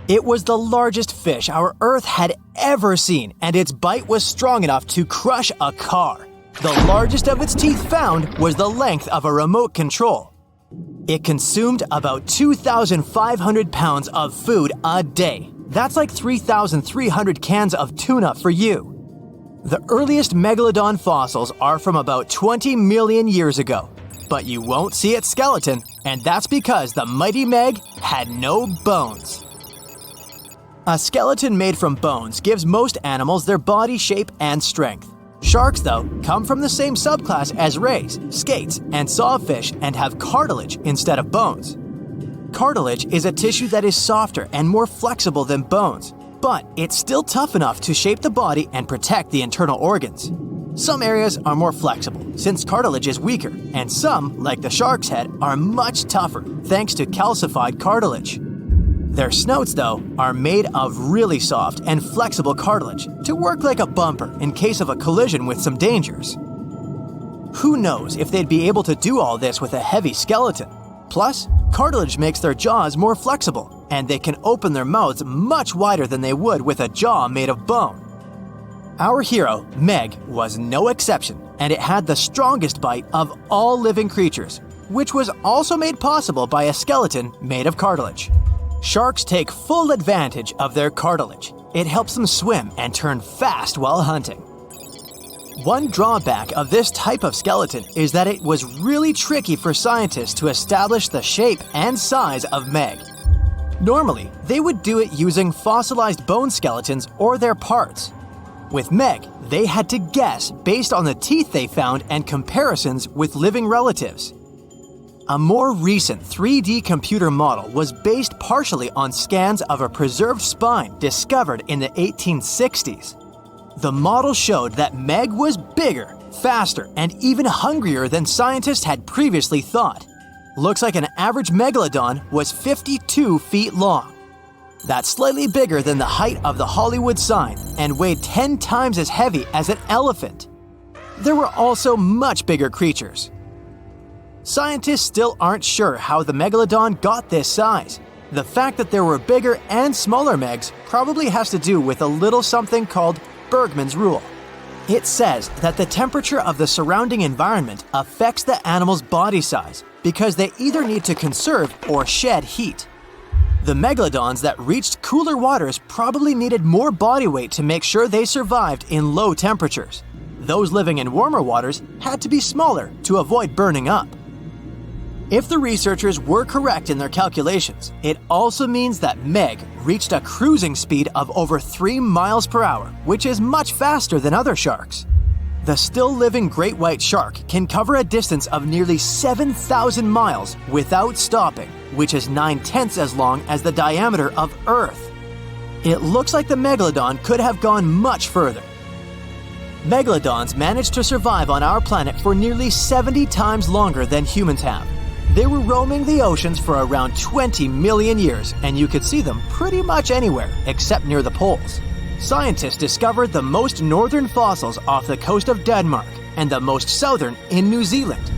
It was the largest fish our Earth had ever seen, and its bite was strong enough to crush a car. The largest of its teeth found was the length of a remote control. It consumed about 2,500 pounds of food a day. That's like 3,300 cans of tuna for you. The earliest Megalodon fossils are from about 20 million years ago, but you won't see its skeleton, and that's because the mighty Meg had no bones. A skeleton made from bones gives most animals their body shape and strength. Sharks, though, come from the same subclass as rays, skates, and sawfish and have cartilage instead of bones. Cartilage is a tissue that is softer and more flexible than bones, but it's still tough enough to shape the body and protect the internal organs. Some areas are more flexible, since cartilage is weaker, and some, like the shark's head, are much tougher thanks to calcified cartilage. Their snouts, though, are made of really soft and flexible cartilage to work like a bumper in case of a collision with some dangers. Who knows if they'd be able to do all this with a heavy skeleton? Plus, cartilage makes their jaws more flexible, and they can open their mouths much wider than they would with a jaw made of bone. Our hero, Meg, was no exception, and it had the strongest bite of all living creatures, which was also made possible by a skeleton made of cartilage. Sharks take full advantage of their cartilage. It helps them swim and turn fast while hunting. One drawback of this type of skeleton is that it was really tricky for scientists to establish the shape and size of Meg. Normally, they would do it using fossilized bone skeletons or their parts. With Meg, they had to guess based on the teeth they found and comparisons with living relatives. A more recent 3D computer model was based partially on scans of a preserved spine discovered in the 1860s. The model showed that Meg was bigger, faster, and even hungrier than scientists had previously thought. Looks like an average Megalodon was 52 feet long. That's slightly bigger than the height of the Hollywood sign and weighed 10 times as heavy as an elephant. There were also much bigger creatures. Scientists still aren't sure how the Megalodon got this size. The fact that there were bigger and smaller Megs probably has to do with a little something called Bergmann's rule. It says that the temperature of the surrounding environment affects the animal's body size because they either need to conserve or shed heat. The Megalodons that reached cooler waters probably needed more body weight to make sure they survived in low temperatures. Those living in warmer waters had to be smaller to avoid burning up. If the researchers were correct in their calculations, it also means that Meg reached a cruising speed of over 3 miles per hour, which is much faster than other sharks. The still-living great white shark can cover a distance of nearly 7,000 miles without stopping, which is 9/10 as long as the diameter of Earth. It looks like the Megalodon could have gone much further. Megalodons managed to survive on our planet for nearly 70 times longer than humans have. They were roaming the oceans for around 20 million years, and you could see them pretty much anywhere except near the poles. Scientists discovered the most northern fossils off the coast of Denmark and the most southern in New Zealand.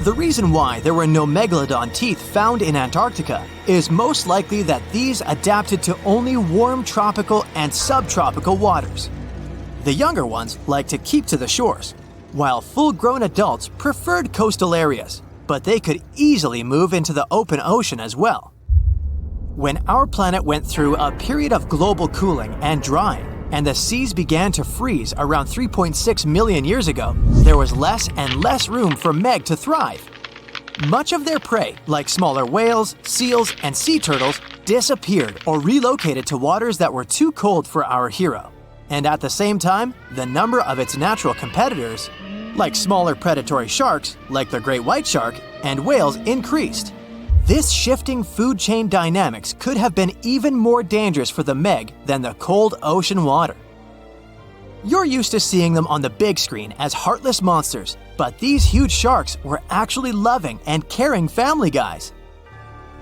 The reason why there were no Megalodon teeth found in Antarctica is most likely that these adapted to only warm tropical and subtropical waters. The younger ones like to keep to the shores, while full-grown adults preferred coastal areas, but they could easily move into the open ocean as well. When our planet went through a period of global cooling and drying, and the seas began to freeze around 3.6 million years ago, there was less and less room for Meg to thrive. Much of their prey, like smaller whales, seals, and sea turtles, disappeared or relocated to waters that were too cold for our hero. And at the same time, the number of its natural competitors, like smaller predatory sharks, like the great white shark, and whales, increased. This shifting food chain dynamics could have been even more dangerous for the Meg than the cold ocean water. You're used to seeing them on the big screen as heartless monsters, but these huge sharks were actually loving and caring family guys.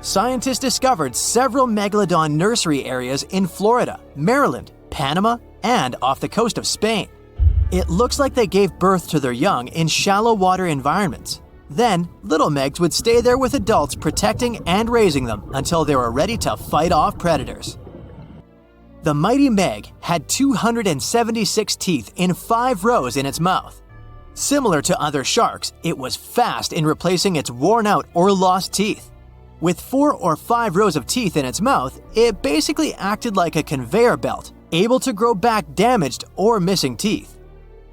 Scientists discovered several Megalodon nursery areas in Florida, Maryland, Panama, and off the coast of Spain. It looks like they gave birth to their young in shallow water environments. Then, little Megs would stay there with adults protecting and raising them until they were ready to fight off predators. The mighty Meg had 276 teeth in 5 rows in its mouth. Similar to other sharks, it was fast in replacing its worn-out or lost teeth. With 4 or 5 rows of teeth in its mouth, it basically acted like a conveyor belt, able to grow back damaged or missing teeth.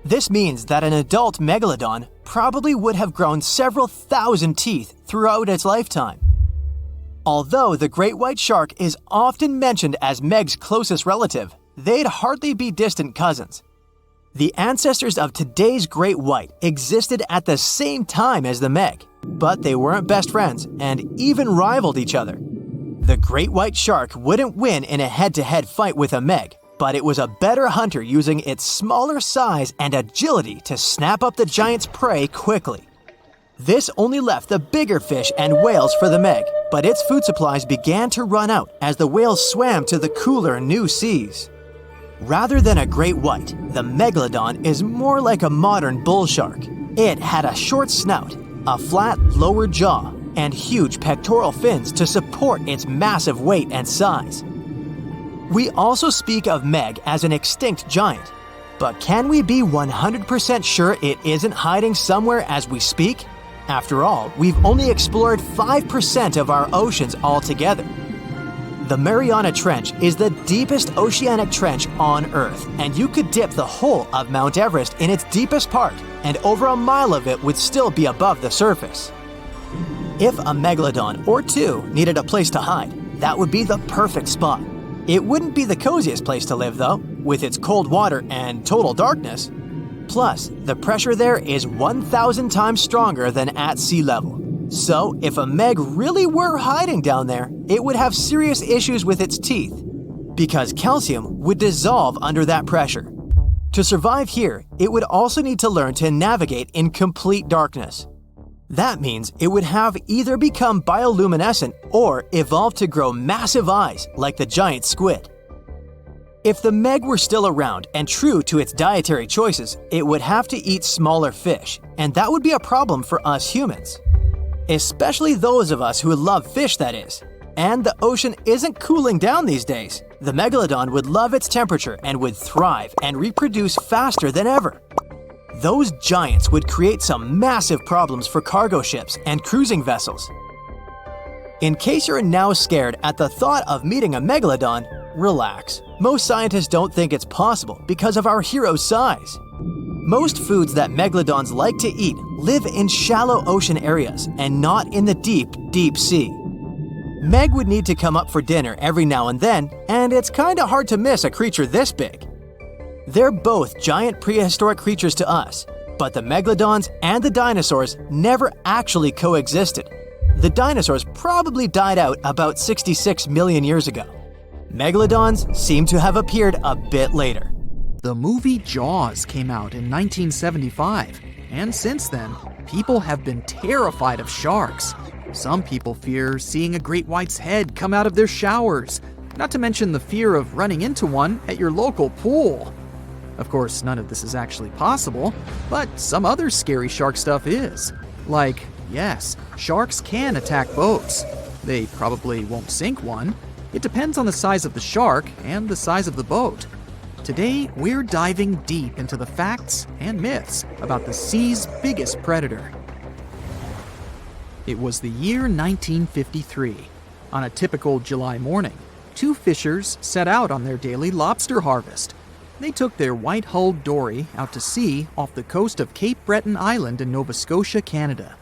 This means that an adult megalodon probably would have grown several thousand teeth throughout its lifetime. Although the great white shark is often mentioned as Meg's closest relative, they'd hardly be distant cousins. The ancestors of today's great white existed at the same time as the Meg, but they weren't best friends and even rivaled each other. The great white shark wouldn't win in a head-to-head fight with a Meg, but it was a better hunter using its smaller size and agility to snap up the giant's prey quickly. This only left the bigger fish and whales for the Meg, but its food supplies began to run out as the whales swam to the cooler new seas. Rather than a great white, the Megalodon is more like a modern bull shark. It had a short snout, a flat lower jaw, and huge pectoral fins to support its massive weight and size. We also speak of Meg as an extinct giant, but can we be 100% sure it isn't hiding somewhere as we speak? After all, we've only explored 5% of our oceans altogether. The Mariana Trench is the deepest oceanic trench on Earth, and you could dip the whole of Mount Everest in its deepest part, and over a mile of it would still be above the surface. If a megalodon or two needed a place to hide, that would be the perfect spot. It wouldn't be the coziest place to live, though, with its cold water and total darkness. Plus, the pressure there is 1,000 times stronger than at sea level. So, if a Meg really were hiding down there, it would have serious issues with its teeth, because calcium would dissolve under that pressure. To survive here, it would also need to learn to navigate in complete darkness. That means it would have either become bioluminescent or evolve to grow massive eyes like the giant squid. If the Meg were still around and true to its dietary choices, it would have to eat smaller fish, and that would be a problem for us humans. Especially those of us who love fish, that is. And the ocean isn't cooling down these days. The Megalodon would love its temperature and would thrive and reproduce faster than ever. Those giants would create some massive problems for cargo ships and cruising vessels. In case you're now scared at the thought of meeting a megalodon, relax. Most scientists don't think it's possible because of our hero's size. Most foods that megalodons like to eat live in shallow ocean areas and not in the deep, deep sea. Meg would need to come up for dinner every now and then, and it's kinda hard to miss a creature this big. They're both giant prehistoric creatures to us, but the megalodons and the dinosaurs never actually coexisted. The dinosaurs probably died out about 66 million years ago. Megalodons seem to have appeared a bit later. The movie Jaws came out in 1975, and since then, people have been terrified of sharks. Some people fear seeing a great white's head come out of their showers, not to mention the fear of running into one at your local pool. Of course, none of this is actually possible, but some other scary shark stuff is. Like, yes, sharks can attack boats. They probably won't sink one. It depends on the size of the shark and the size of the boat. Today, we're diving deep into the facts and myths about the sea's biggest predator. It was the year 1953. On a typical July morning, 2 fishers set out on their daily lobster harvest. They took their white-hulled dory out to sea off the coast of Cape Breton Island in Nova Scotia, Canada.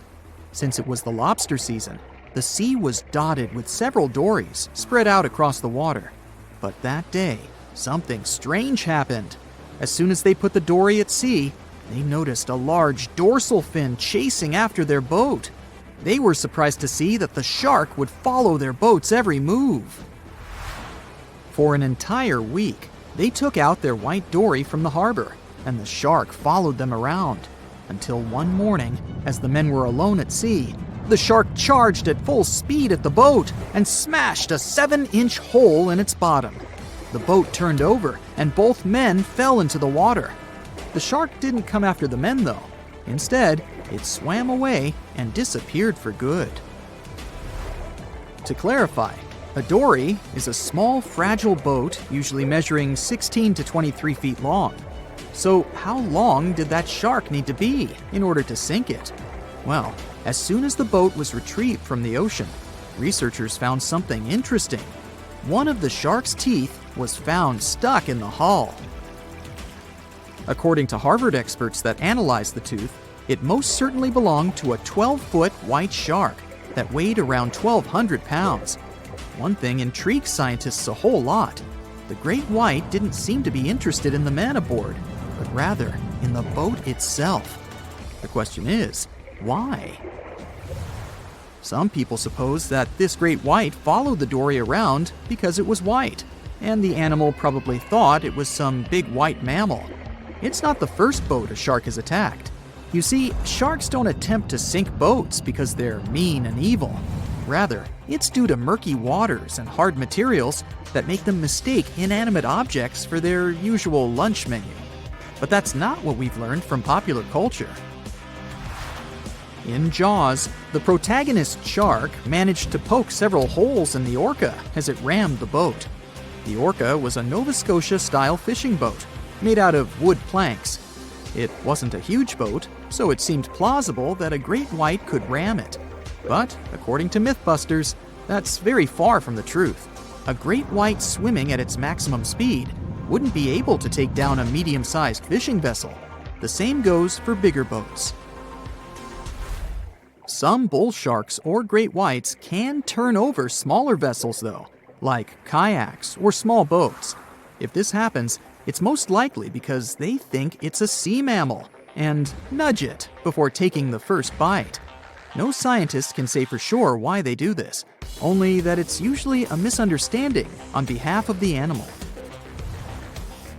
Since it was the lobster season, the sea was dotted with several dories spread out across the water. But that day, something strange happened. As soon as they put the dory at sea, they noticed a large dorsal fin chasing after their boat. They were surprised to see that the shark would follow their boat's every move. For an entire week, they took out their white dory from the harbor, and the shark followed them around. Until one morning, as the men were alone at sea, the shark charged at full speed at the boat and smashed a 7-inch hole in its bottom. The boat turned over, and both men fell into the water. The shark didn't come after the men, though. Instead, it swam away and disappeared for good. To clarify, A dory is a small, fragile boat usually measuring 16 to 23 feet long. So how long did that shark need to be in order to sink it? Well, as soon as the boat was retrieved from the ocean, researchers found something interesting. One of the shark's teeth was found stuck in the hull. According to Harvard experts that analyzed the tooth, it most certainly belonged to a 12-foot white shark that weighed around 1,200 pounds. One thing intrigues scientists a whole lot. The great white didn't seem to be interested in the man aboard, but rather in the boat itself. The question is, why? Some people suppose that this great white followed the dory around because it was white, and the animal probably thought it was some big white mammal. It's not the first boat a shark has attacked. You see, sharks don't attempt to sink boats because they're mean and evil. Rather, it's due to murky waters and hard materials that make them mistake inanimate objects for their usual lunch menu. But that's not what we've learned from popular culture. In Jaws, the protagonist shark managed to poke several holes in the orca as it rammed the boat. The orca was a Nova Scotia-style fishing boat made out of wood planks. It wasn't a huge boat, so it seemed plausible that a great white could ram it. But, according to Mythbusters, that's very far from the truth. A great white swimming at its maximum speed wouldn't be able to take down a medium-sized fishing vessel. The same goes for bigger boats. Some bull sharks or great whites can turn over smaller vessels though, like kayaks or small boats. If this happens, it's most likely because they think it's a sea mammal and nudge it before taking the first bite. No scientist can say for sure why they do this, only that it's usually a misunderstanding on behalf of the animal.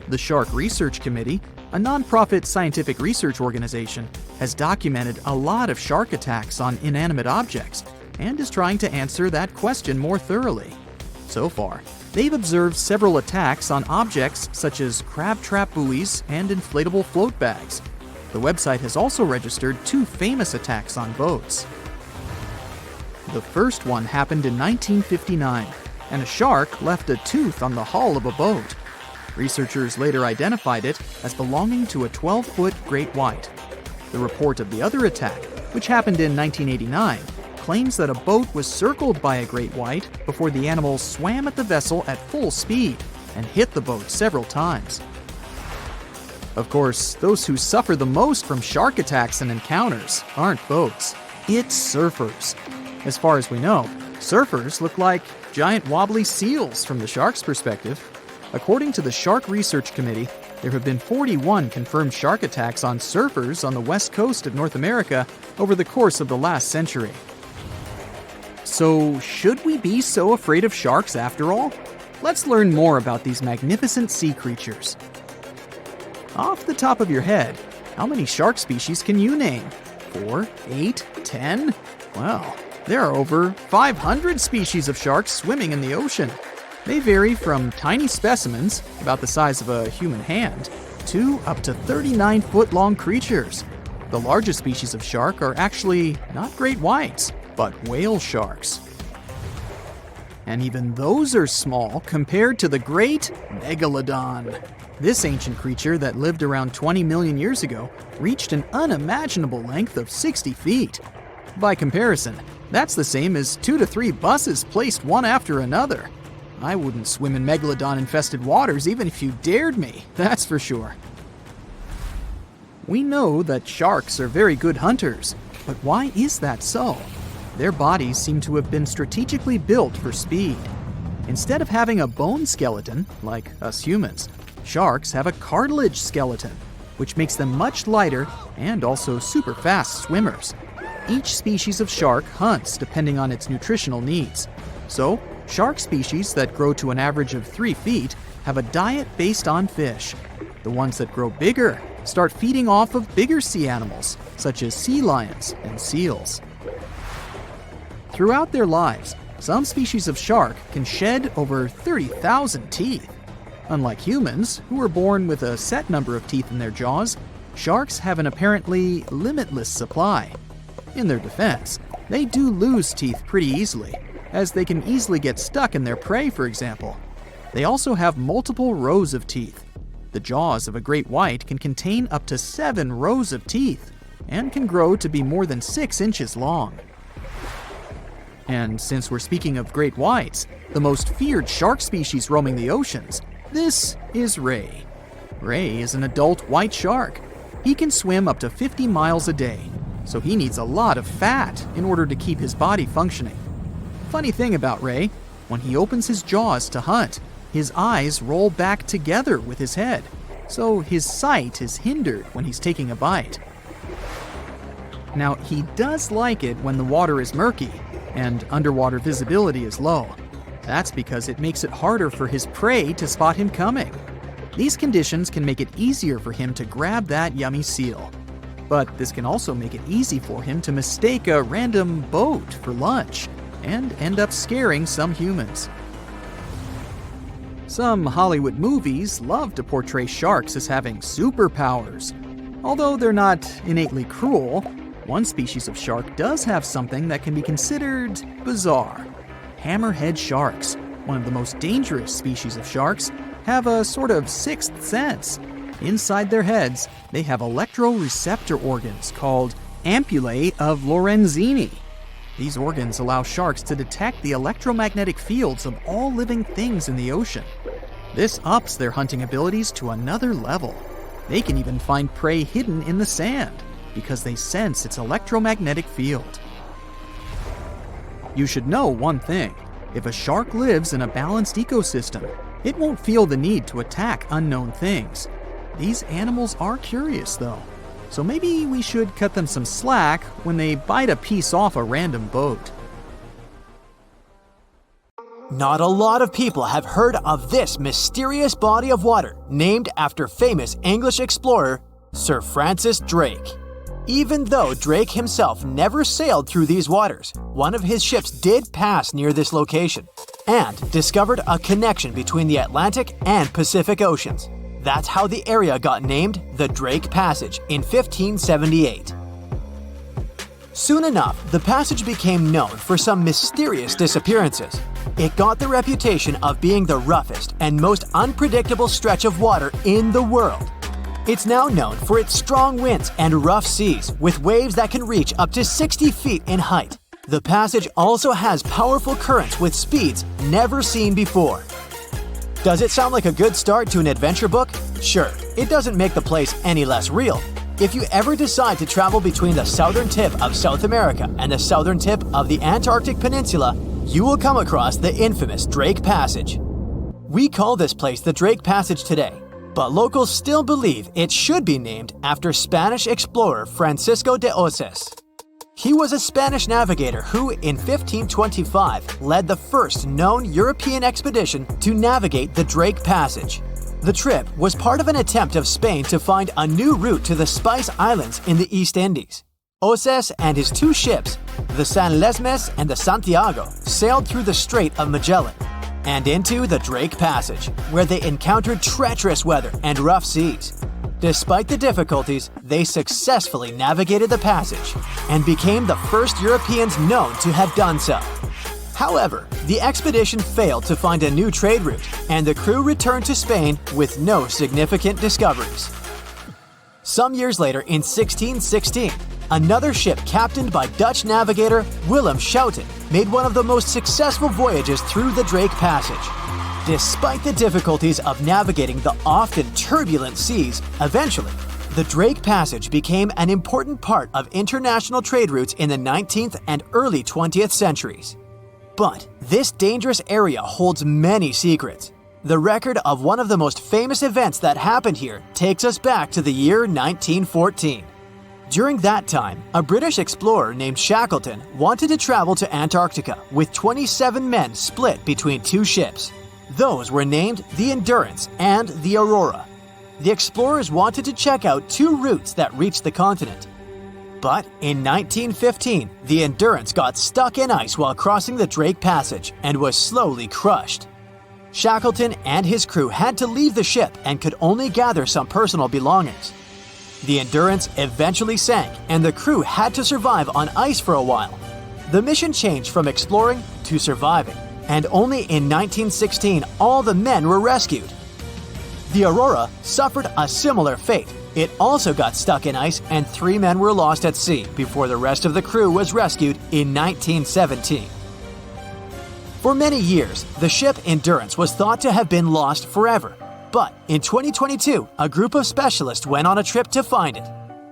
The Shark Research Committee, a nonprofit scientific research organization, has documented a lot of shark attacks on inanimate objects and is trying to answer that question more thoroughly. So far, they've observed several attacks on objects such as crab trap buoys and inflatable float bags. The website has also registered 2 famous attacks on boats. The first one happened in 1959, and a shark left a tooth on the hull of a boat. Researchers later identified it as belonging to a 12-foot great white. The report of the other attack, which happened in 1989, claims that a boat was circled by a great white before the animal swam at the vessel at full speed and hit the boat several times. Of course, those who suffer the most from shark attacks and encounters aren't boats. It's surfers. As far as we know, surfers look like giant wobbly seals from the shark's perspective. According to the Shark Research Committee, there have been 41 confirmed shark attacks on surfers on the west coast of North America over the course of the last century. So, should we be so afraid of sharks after all? Let's learn more about these magnificent sea creatures. Off the top of your head, how many shark species can you name? 4, 8, 10? Well, there are over 500 species of sharks swimming in the ocean. They vary from tiny specimens, about the size of a human hand, to up to 39-foot-long creatures. The largest species of shark are actually not great whites, but whale sharks. And even those are small compared to the great Megalodon. This ancient creature that lived around 20 million years ago reached an unimaginable length of 60 feet. By comparison, that's the same as 2 to 3 buses placed one after another. I wouldn't swim in megalodon-infested waters even if you dared me, that's for sure. We know that sharks are very good hunters, but why is that so? Their bodies seem to have been strategically built for speed. Instead of having a bone skeleton, like us humans, sharks have a cartilage skeleton, which makes them much lighter and also super fast swimmers. Each species of shark hunts depending on its nutritional needs. So, shark species that grow to an average of 3 feet have a diet based on fish. The ones that grow bigger start feeding off of bigger sea animals, such as sea lions and seals. Throughout their lives, some species of shark can shed over 30,000 teeth. Unlike humans, who are born with a set number of teeth in their jaws, sharks have an apparently limitless supply. In their defense, they do lose teeth pretty easily, as they can easily get stuck in their prey, for example. They also have multiple rows of teeth. The jaws of a great white can contain up to 7 rows of teeth and can grow to be more than 6 inches long. And since we're speaking of great whites, the most feared shark species roaming the oceans, this is ray. Ray is an adult white shark. He can swim up to 50 miles a day, so he needs a lot of fat in order to keep his body functioning. Funny thing about Ray, when he opens his jaws to hunt, his eyes roll back together with his head, so his sight is hindered when he's taking a bite. Now, he does like it when the water is murky and underwater visibility is low. That's because it makes it harder for his prey to spot him coming. These conditions can make it easier for him to grab that yummy seal. But this can also make it easy for him to mistake a random boat for lunch and end up scaring some humans. Some Hollywood movies love to portray sharks as having superpowers. Although they're not innately cruel, one species of shark does have something that can be considered bizarre. Hammerhead sharks, one of the most dangerous species of sharks, have a sort of sixth sense. Inside their heads, they have electroreceptor organs called ampullae of Lorenzini. These organs allow sharks to detect the electromagnetic fields of all living things in the ocean. This ups their hunting abilities to another level. They can even find prey hidden in the sand because they sense its electromagnetic field. You should know one thing. If a shark lives in a balanced ecosystem, it won't feel the need to attack unknown things. These animals are curious, though, so maybe we should cut them some slack when they bite a piece off a random boat. Not a lot of people have heard of this mysterious body of water named after famous English explorer Sir Francis Drake. Even though Drake himself never sailed through these waters, one of his ships did pass near this location and discovered a connection between the Atlantic and Pacific Oceans. That's how the area got named the Drake Passage in 1578. Soon enough, the passage became known for some mysterious disappearances. It got the reputation of being the roughest and most unpredictable stretch of water in the world. It's now known for its strong winds and rough seas, with waves that can reach up to 60 feet in height. The passage also has powerful currents with speeds never seen before. Does it sound like a good start to an adventure book? Sure, it doesn't make the place any less real. If you ever decide to travel between the southern tip of South America and the southern tip of the Antarctic Peninsula, you will come across the infamous Drake Passage. We call this place the Drake Passage today, but locals still believe it should be named after Spanish explorer Francisco de Oces. He was a Spanish navigator who, in 1525, led the first known European expedition to navigate the Drake Passage. The trip was part of an attempt of Spain to find a new route to the Spice Islands in the East Indies. Oces and his 2 ships, the San Lesmes and the Santiago, sailed through the Strait of Magellan and into the Drake Passage, where they encountered treacherous weather and rough seas. Despite the difficulties, they successfully navigated the passage and became the first Europeans known to have done so. However, the expedition failed to find a new trade route, and the crew returned to Spain with no significant discoveries. Some years later, in 1616, another ship captained by Dutch navigator Willem Schouten made one of the most successful voyages through the Drake Passage. Despite the difficulties of navigating the often turbulent seas, eventually, the Drake Passage became an important part of international trade routes in the 19th and early 20th centuries. But this dangerous area holds many secrets. The record of one of the most famous events that happened here takes us back to the year 1914. During that time, a British explorer named Shackleton wanted to travel to Antarctica with 27 men split between 2 ships. Those were named the Endurance and the Aurora. The explorers wanted to check out 2 routes that reached the continent. But in 1915, the Endurance got stuck in ice while crossing the Drake Passage and was slowly crushed. Shackleton and his crew had to leave the ship and could only gather some personal belongings. The Endurance eventually sank, and the crew had to survive on ice for a while. The mission changed from exploring to surviving, and only in 1916 all the men were rescued. The Aurora suffered a similar fate. It also got stuck in ice and 3 men were lost at sea before the rest of the crew was rescued in 1917. For many years, the ship Endurance was thought to have been lost forever. But in 2022, a group of specialists went on a trip to find it.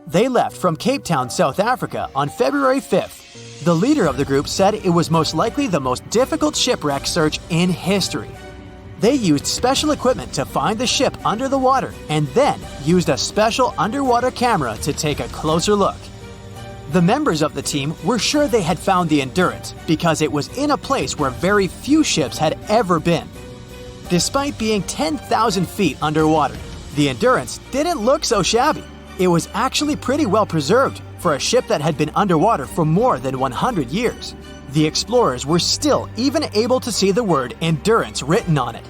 They left from Cape Town, South Africa on February 5th. The leader of the group said it was most likely the most difficult shipwreck search in history. They used special equipment to find the ship under the water and then used a special underwater camera to take a closer look. The members of the team were sure they had found the Endurance because it was in a place where very few ships had ever been. Despite being 10,000 feet underwater, the Endurance didn't look so shabby. It was actually pretty well preserved for a ship that had been underwater for more than 100 years. The explorers were still even able to see the word Endurance written on it.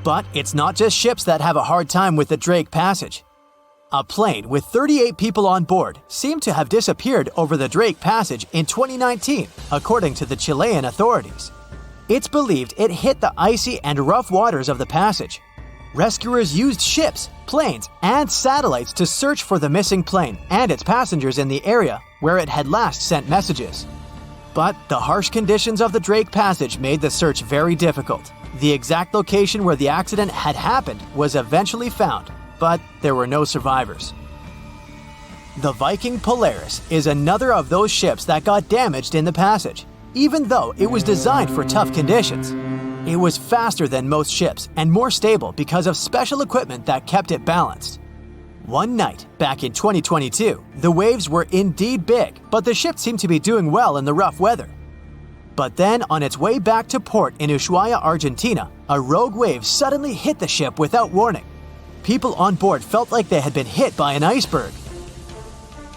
But it's not just ships that have a hard time with the Drake Passage. A plane with 38 people on board seemed to have disappeared over the Drake Passage in 2019, according to the Chilean authorities. It's believed it hit the icy and rough waters of the passage. Rescuers used ships, planes, and satellites to search for the missing plane and its passengers in the area where it had last sent messages. But the harsh conditions of the Drake Passage made the search very difficult. The exact location where the accident had happened was eventually found, but there were no survivors. The Viking Polaris is another of those ships that got damaged in the passage, even though it was designed for tough conditions. It was faster than most ships and more stable because of special equipment that kept it balanced. One night, back in 2022, the waves were indeed big, but the ship seemed to be doing well in the rough weather. But then, on its way back to port in Ushuaia, Argentina, a rogue wave suddenly hit the ship without warning. People on board felt like they had been hit by an iceberg.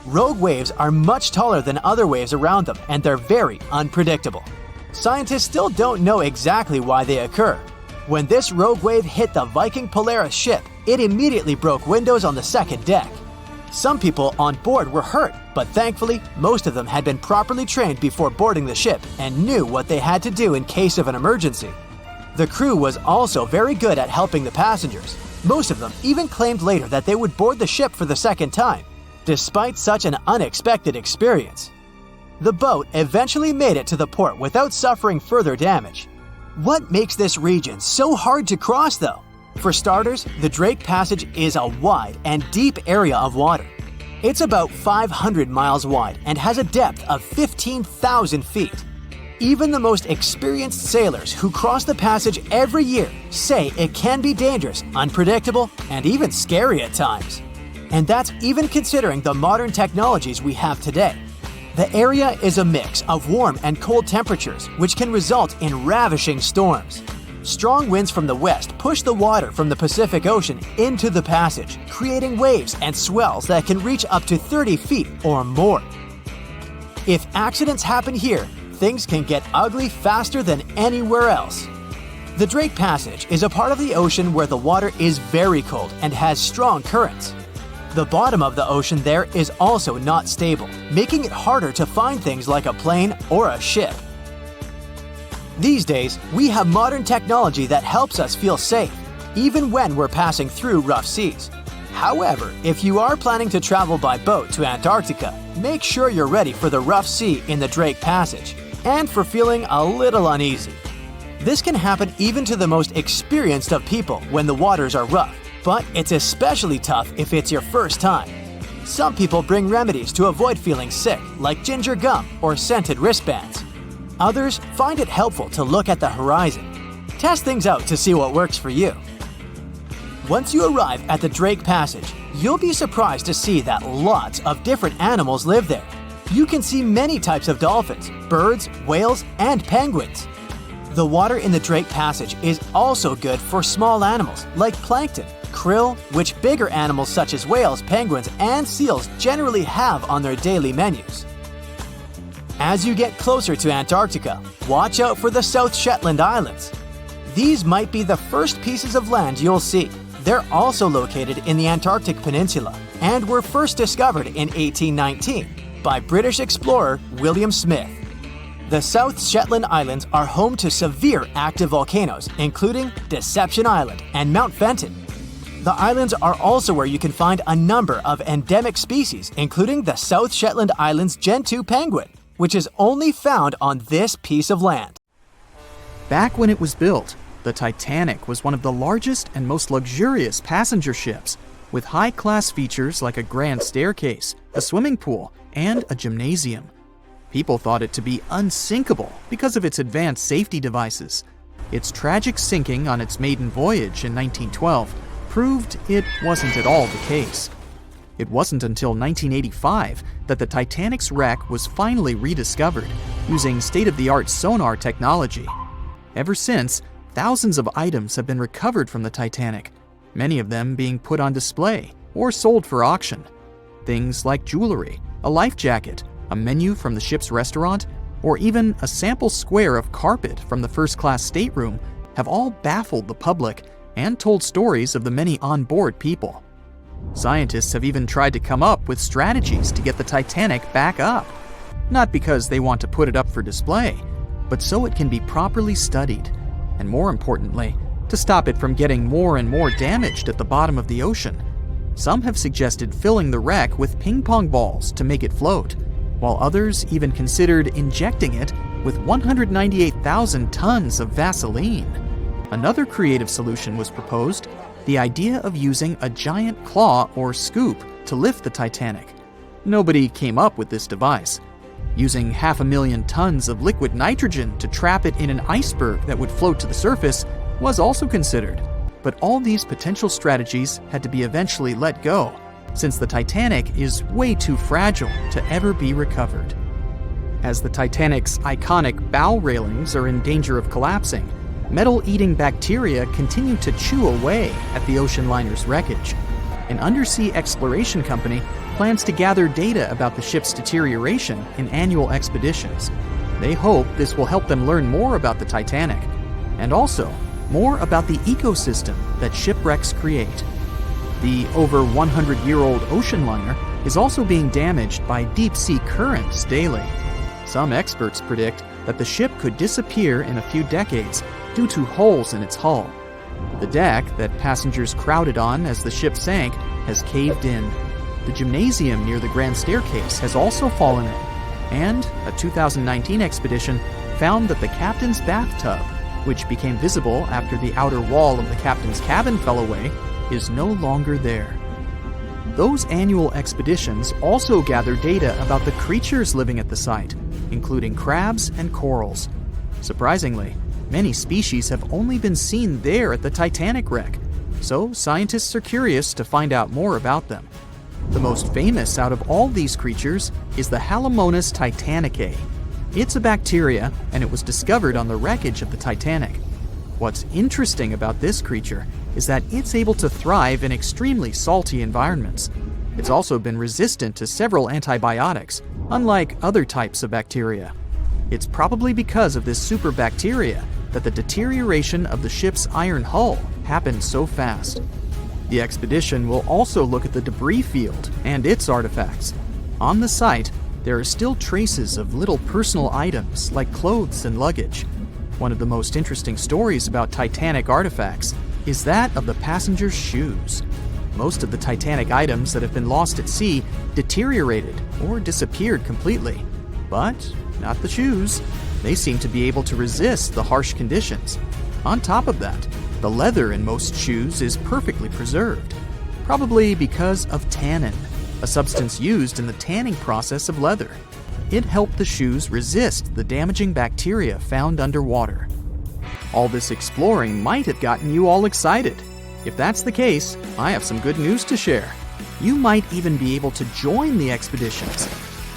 Rogue waves are much taller than other waves around them, and they're very unpredictable. Scientists still don't know exactly why they occur. When this rogue wave hit the Viking Polaris ship, it immediately broke windows on the second deck. Some people on board were hurt, but thankfully, most of them had been properly trained before boarding the ship and knew what they had to do in case of an emergency. The crew was also very good at helping the passengers. Most of them even claimed later that they would board the ship for the second time, despite such an unexpected experience. The boat eventually made it to the port without suffering further damage. What makes this region so hard to cross, though? For starters, the Drake Passage is a wide and deep area of water. It's about 500 miles wide and has a depth of 15,000 feet. Even the most experienced sailors who cross the passage every year say it can be dangerous, unpredictable, and even scary at times. And that's even considering the modern technologies we have today. The area is a mix of warm and cold temperatures, which can result in ravishing storms. Strong winds from the west push the water from the Pacific Ocean into the passage, creating waves and swells that can reach up to 30 feet or more. If accidents happen here, things can get ugly faster than anywhere else. The Drake Passage is a part of the ocean where the water is very cold and has strong currents. The bottom of the ocean there is also not stable, making it harder to find things like a plane or a ship. These days, we have modern technology that helps us feel safe, even when we're passing through rough seas. However, if you are planning to travel by boat to Antarctica, make sure you're ready for the rough sea in the Drake Passage, and for feeling a little uneasy. This can happen even to the most experienced of people when the waters are rough, but it's especially tough if it's your first time. Some people bring remedies to avoid feeling sick, like ginger gum or scented wristbands. Others find it helpful to look at the horizon. Test things out to see what works for you. Once you arrive at the Drake Passage, you'll be surprised to see that lots of different animals live there. You can see many types of dolphins, birds, whales, and penguins. The water in the Drake Passage is also good for small animals like plankton, krill, which bigger animals such as whales, penguins, and seals generally have on their daily menus. As you get closer to Antarctica, watch out for the South Shetland Islands. These might be the first pieces of land you'll see. They're also located in the Antarctic Peninsula and were first discovered in 1819. by British explorer William Smith. The South Shetland Islands are home to severe active volcanoes, including Deception Island and Mount Fenton. The islands are also where you can find a number of endemic species, including the South Shetland Islands Gentoo penguin, which is only found on this piece of land. Back when it was built, the Titanic was one of the largest and most luxurious passenger ships, with high-class features like a grand staircase, a swimming pool, and a gymnasium. People thought it to be unsinkable because of its advanced safety devices. Its tragic sinking on its maiden voyage in 1912 proved it wasn't at all the case. It wasn't until 1985 that the Titanic's wreck was finally rediscovered using state-of-the-art sonar technology. Ever since, thousands of items have been recovered from the Titanic, many of them being put on display or sold for auction. Things like jewelry, a life jacket, a menu from the ship's restaurant, or even a sample square of carpet from the first-class stateroom have all baffled the public and told stories of the many on-board people. Scientists have even tried to come up with strategies to get the Titanic back up. Not because they want to put it up for display, but so it can be properly studied, and more importantly, to stop it from getting more and more damaged at the bottom of the ocean. Some have suggested filling the wreck with ping pong balls to make it float, while others even considered injecting it with 198,000 tons of Vaseline. Another creative solution was proposed, the idea of using a giant claw or scoop to lift the Titanic. Nobody came up with this device. Using 500,000 tons of liquid nitrogen to trap it in an iceberg that would float to the surface was also considered, but all these potential strategies had to be eventually let go, since the Titanic is way too fragile to ever be recovered. As the Titanic's iconic bow railings are in danger of collapsing, metal-eating bacteria continue to chew away at the ocean liner's wreckage. An undersea exploration company plans to gather data about the ship's deterioration in annual expeditions. They hope this will help them learn more about the Titanic, and also more about the ecosystem that shipwrecks create. The over 100-year-old ocean liner is also being damaged by deep-sea currents daily. Some experts predict that the ship could disappear in a few decades due to holes in its hull. The deck that passengers crowded on as the ship sank has caved in. The gymnasium near the grand staircase has also fallen in, and a 2019 expedition found that the captain's bathtub, which became visible after the outer wall of the captain's cabin fell away, is no longer there. Those annual expeditions also gather data about the creatures living at the site, including crabs and corals. Surprisingly, many species have only been seen there at the Titanic wreck, so scientists are curious to find out more about them. The most famous out of all these creatures is the Halomonas titanicae. It's a bacteria, and it was discovered on the wreckage of the Titanic. What's interesting about this creature is that it's able to thrive in extremely salty environments. It's also been resistant to several antibiotics, unlike other types of bacteria. It's probably because of this superbacteria that the deterioration of the ship's iron hull happened so fast. The expedition will also look at the debris field and its artifacts. On the site, there are still traces of little personal items like clothes and luggage. One of the most interesting stories about Titanic artifacts is that of the passengers' shoes. Most of the Titanic items that have been lost at sea deteriorated or disappeared completely. But not the shoes. They seem to be able to resist the harsh conditions. On top of that, the leather in most shoes is perfectly preserved, probably because of tannin, a substance used in the tanning process of leather. It helped the shoes resist the damaging bacteria found underwater. All this exploring might have gotten you all excited. If that's the case, I have some good news to share. You might even be able to join the expeditions.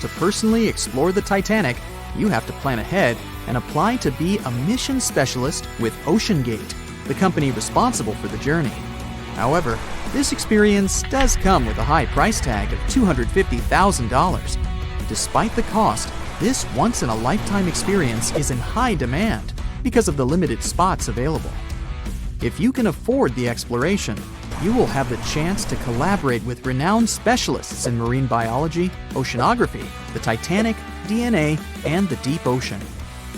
To personally explore the Titanic, you have to plan ahead and apply to be a mission specialist with OceanGate, the company responsible for the journey. However, this experience does come with a high price tag of $250,000. Despite the cost, this once-in-a-lifetime experience is in high demand because of the limited spots available. If you can afford the exploration, you will have the chance to collaborate with renowned specialists in marine biology, oceanography, the Titanic, DNA, and the deep ocean.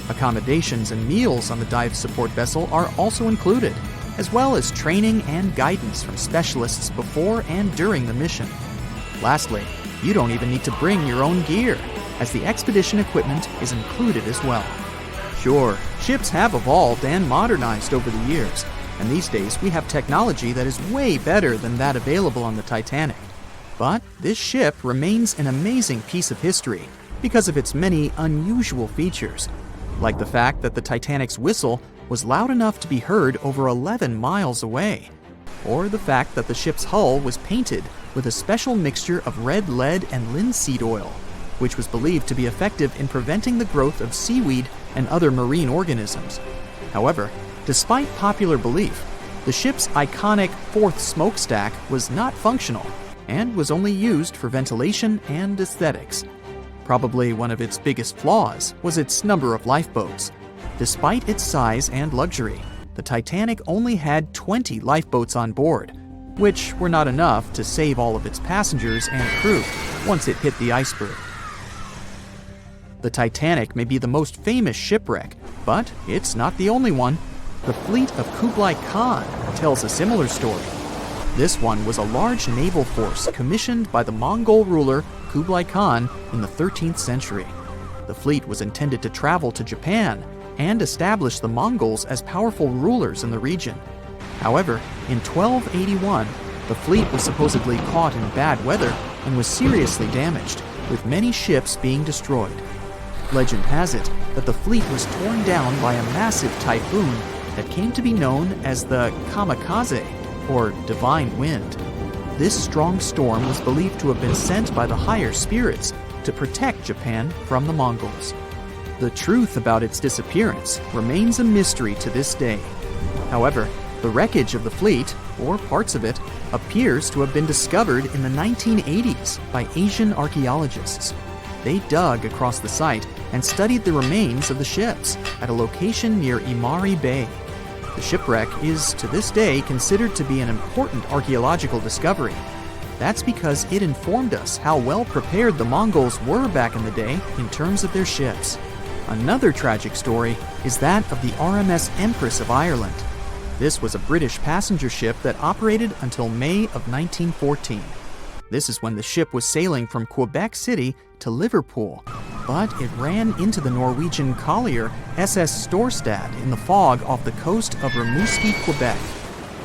Accommodations and meals on the dive support vessel are also included, as well as training and guidance from specialists before and during the mission. Lastly, you don't even need to bring your own gear, as the expedition equipment is included as well. Sure, ships have evolved and modernized over the years, and these days we have technology that is way better than that available on the Titanic. But this ship remains an amazing piece of history because of its many unusual features, like the fact that the Titanic's whistle was loud enough to be heard over 11 miles away, or the fact that the ship's hull was painted with a special mixture of red lead and linseed oil, which was believed to be effective in preventing the growth of seaweed and other marine organisms. However, despite popular belief, the ship's iconic fourth smokestack was not functional and was only used for ventilation and aesthetics. Probably one of its biggest flaws was its number of lifeboats. Despite its size and luxury, the Titanic only had 20 lifeboats on board, which were not enough to save all of its passengers and crew once it hit the iceberg. The Titanic may be the most famous shipwreck, but it's not the only one. The fleet of Kublai Khan tells a similar story. This one was a large naval force commissioned by the Mongol ruler Kublai Khan in the 13th century. The fleet was intended to travel to Japan and establish the Mongols as powerful rulers in the region. However, in 1281, the fleet was supposedly caught in bad weather and was seriously damaged, with many ships being destroyed. Legend has it that the fleet was torn down by a massive typhoon that came to be known as the kamikaze, or divine wind. This strong storm was believed to have been sent by the higher spirits to protect Japan from the Mongols. The truth about its disappearance remains a mystery to this day. However, the wreckage of the fleet, or parts of it, appears to have been discovered in the 1980s by Asian archaeologists. They dug across the site and studied the remains of the ships at a location near Imari Bay. The shipwreck is, to this day, considered to be an important archaeological discovery. That's because it informed us how well prepared the Mongols were back in the day in terms of their ships. Another tragic story is that of the RMS Empress of Ireland. This was a British passenger ship that operated until May of 1914. This is when the ship was sailing from Quebec City to Liverpool, but it ran into the Norwegian collier SS Storstad in the fog off the coast of Rimouski, Quebec.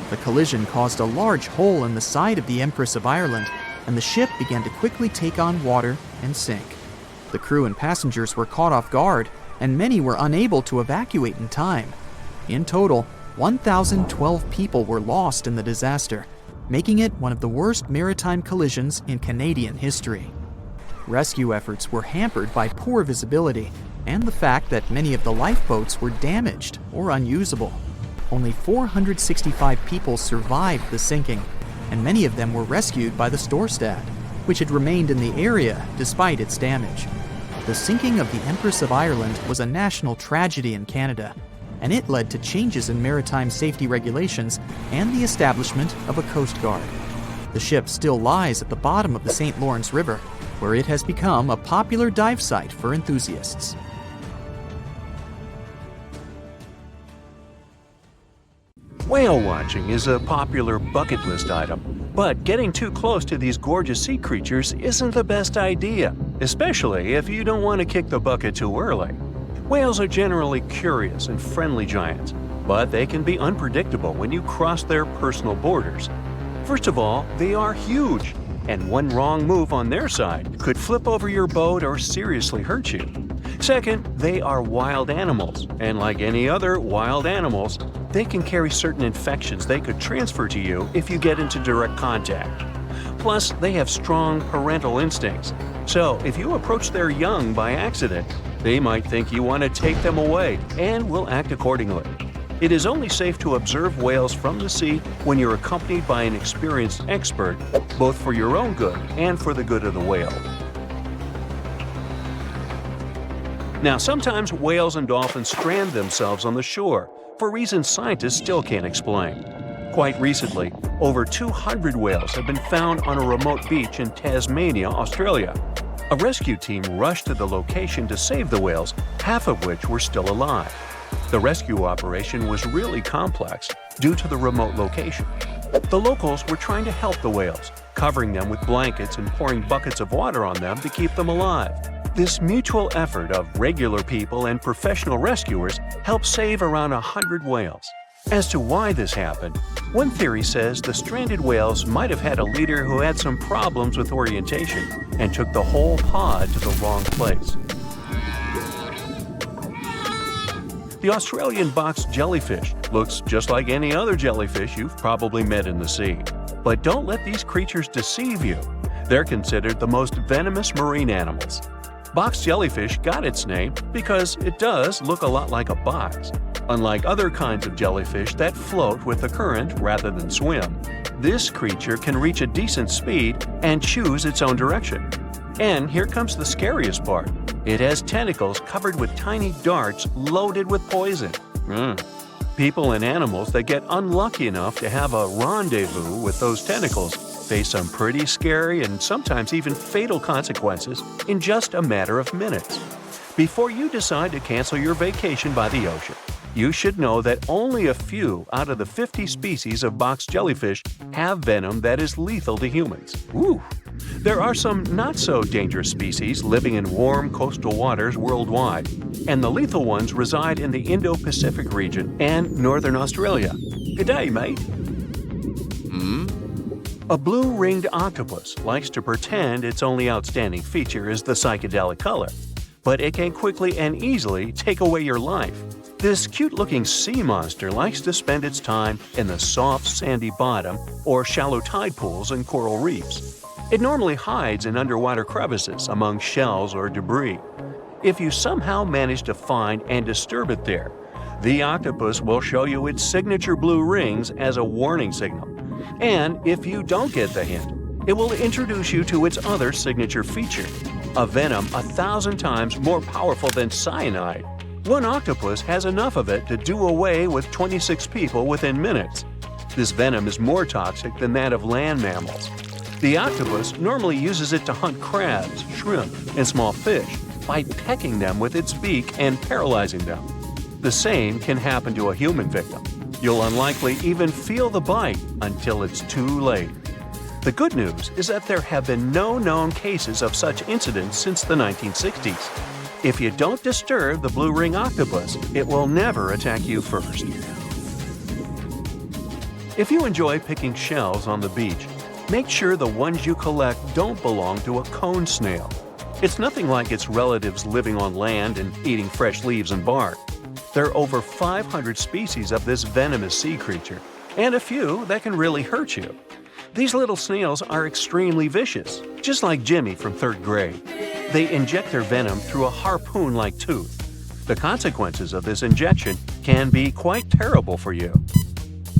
The collision caused a large hole in the side of the Empress of Ireland, and the ship began to quickly take on water and sink. The crew and passengers were caught off guard, and many were unable to evacuate in time. In total, 1,012 people were lost in the disaster, making it one of the worst maritime collisions in Canadian history. Rescue efforts were hampered by poor visibility and the fact that many of the lifeboats were damaged or unusable. Only 465 people survived the sinking, and many of them were rescued by the Storstad, which had remained in the area despite its damage. The sinking of the Empress of Ireland was a national tragedy in Canada, and it led to changes in maritime safety regulations and the establishment of a Coast Guard. The ship still lies at the bottom of the St. Lawrence River, where it has become a popular dive site for enthusiasts. Whale watching is a popular bucket list item, but getting too close to these gorgeous sea creatures isn't the best idea, especially if you don't want to kick the bucket too early. Whales are generally curious and friendly giants, but they can be unpredictable when you cross their personal borders. First of all, they are huge, and one wrong move on their side could flip over your boat or seriously hurt you. Second, they are wild animals, and like any other wild animals, they can carry certain infections they could transfer to you if you get into direct contact. Plus, they have strong parental instincts, so if you approach their young by accident, they might think you want to take them away and will act accordingly. It is only safe to observe whales from the sea when you're accompanied by an experienced expert, both for your own good and for the good of the whale. Now, sometimes whales and dolphins strand themselves on the shore for reasons scientists still can't explain. Quite recently, over 200 whales have been found on a remote beach in Tasmania, Australia. A rescue team rushed to the location to save the whales, half of which were still alive. The rescue operation was really complex due to the remote location. The locals were trying to help the whales, covering them with blankets and pouring buckets of water on them to keep them alive. This mutual effort of regular people and professional rescuers helped save around 100 whales. As to why this happened, one theory says the stranded whales might have had a leader who had some problems with orientation and took the whole pod to the wrong place. The Australian box jellyfish looks just like any other jellyfish you've probably met in the sea. But don't let these creatures deceive you. They're considered the most venomous marine animals. Box jellyfish got its name because it does look a lot like a box. Unlike other kinds of jellyfish that float with the current rather than swim, this creature can reach a decent speed and choose its own direction. And here comes the scariest part. It has tentacles covered with tiny darts loaded with poison. People and animals that get unlucky enough to have a rendezvous with those tentacles face some pretty scary and sometimes even fatal consequences in just a matter of minutes. Before you decide to cancel your vacation by the ocean, you should know that only a few out of the 50 species of box jellyfish have venom that is lethal to humans. Woo! There are some not-so-dangerous species living in warm coastal waters worldwide, and the lethal ones reside in the Indo-Pacific region and northern Australia. Good day, mate. A blue-ringed octopus likes to pretend its only outstanding feature is the psychedelic color, but it can quickly and easily take away your life. This cute-looking sea monster likes to spend its time in the soft, sandy bottom or shallow tide pools and coral reefs. It normally hides in underwater crevices among shells or debris. If you somehow manage to find and disturb it there, the octopus will show you its signature blue rings as a warning signal. And if you don't get the hint, it will introduce you to its other signature feature, a venom 1,000 times more powerful than cyanide. One octopus has enough of it to do away with 26 people within minutes. This venom is more toxic than that of land mammals. The octopus normally uses it to hunt crabs, shrimp, and small fish by pecking them with its beak and paralyzing them. The same can happen to a human victim. You'll unlikely even feel the bite until it's too late. The good news is that there have been no known cases of such incidents since the 1960s. If you don't disturb the blue ring octopus, it will never attack you first. If you enjoy picking shells on the beach, make sure the ones you collect don't belong to a cone snail. It's nothing like its relatives living on land and eating fresh leaves and bark. There are over 500 species of this venomous sea creature, and a few that can really hurt you. These little snails are extremely vicious, just like Jimmy from 3rd grade. They inject their venom through a harpoon-like tooth. The consequences of this injection can be quite terrible for you.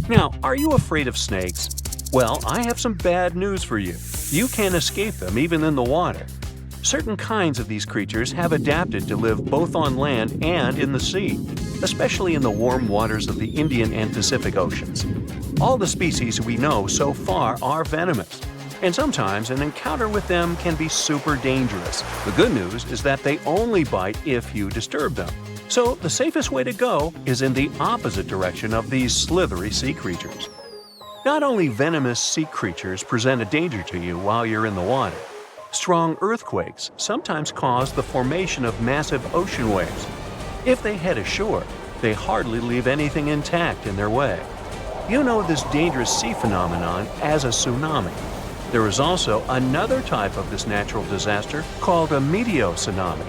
Now, are you afraid of snakes? Well, I have some bad news for you. You can't escape them even in the water. Certain kinds of these creatures have adapted to live both on land and in the sea, especially in the warm waters of the Indian and Pacific Oceans. All the species we know so far are venomous, and sometimes an encounter with them can be super dangerous. The good news is that they only bite if you disturb them. So the safest way to go is in the opposite direction of these slithery sea creatures. Not only venomous sea creatures present a danger to you while you're in the water. Strong earthquakes sometimes cause the formation of massive ocean waves. If they head ashore, they hardly leave anything intact in their way. You know this dangerous sea phenomenon as a tsunami. There is also another type of this natural disaster called a meteotsunami.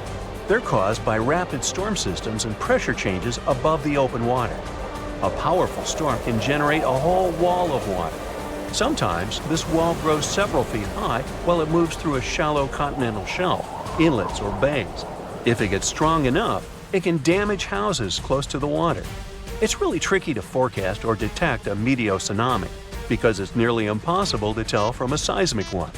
They're caused by rapid storm systems and pressure changes above the open water. A powerful storm can generate a whole wall of water. Sometimes this wall grows several feet high while it moves through a shallow continental shelf, inlets, or bays. If it gets strong enough, it can damage houses close to the water. It's really tricky to forecast or detect a meteotsunami because it's nearly impossible to tell from a seismic one.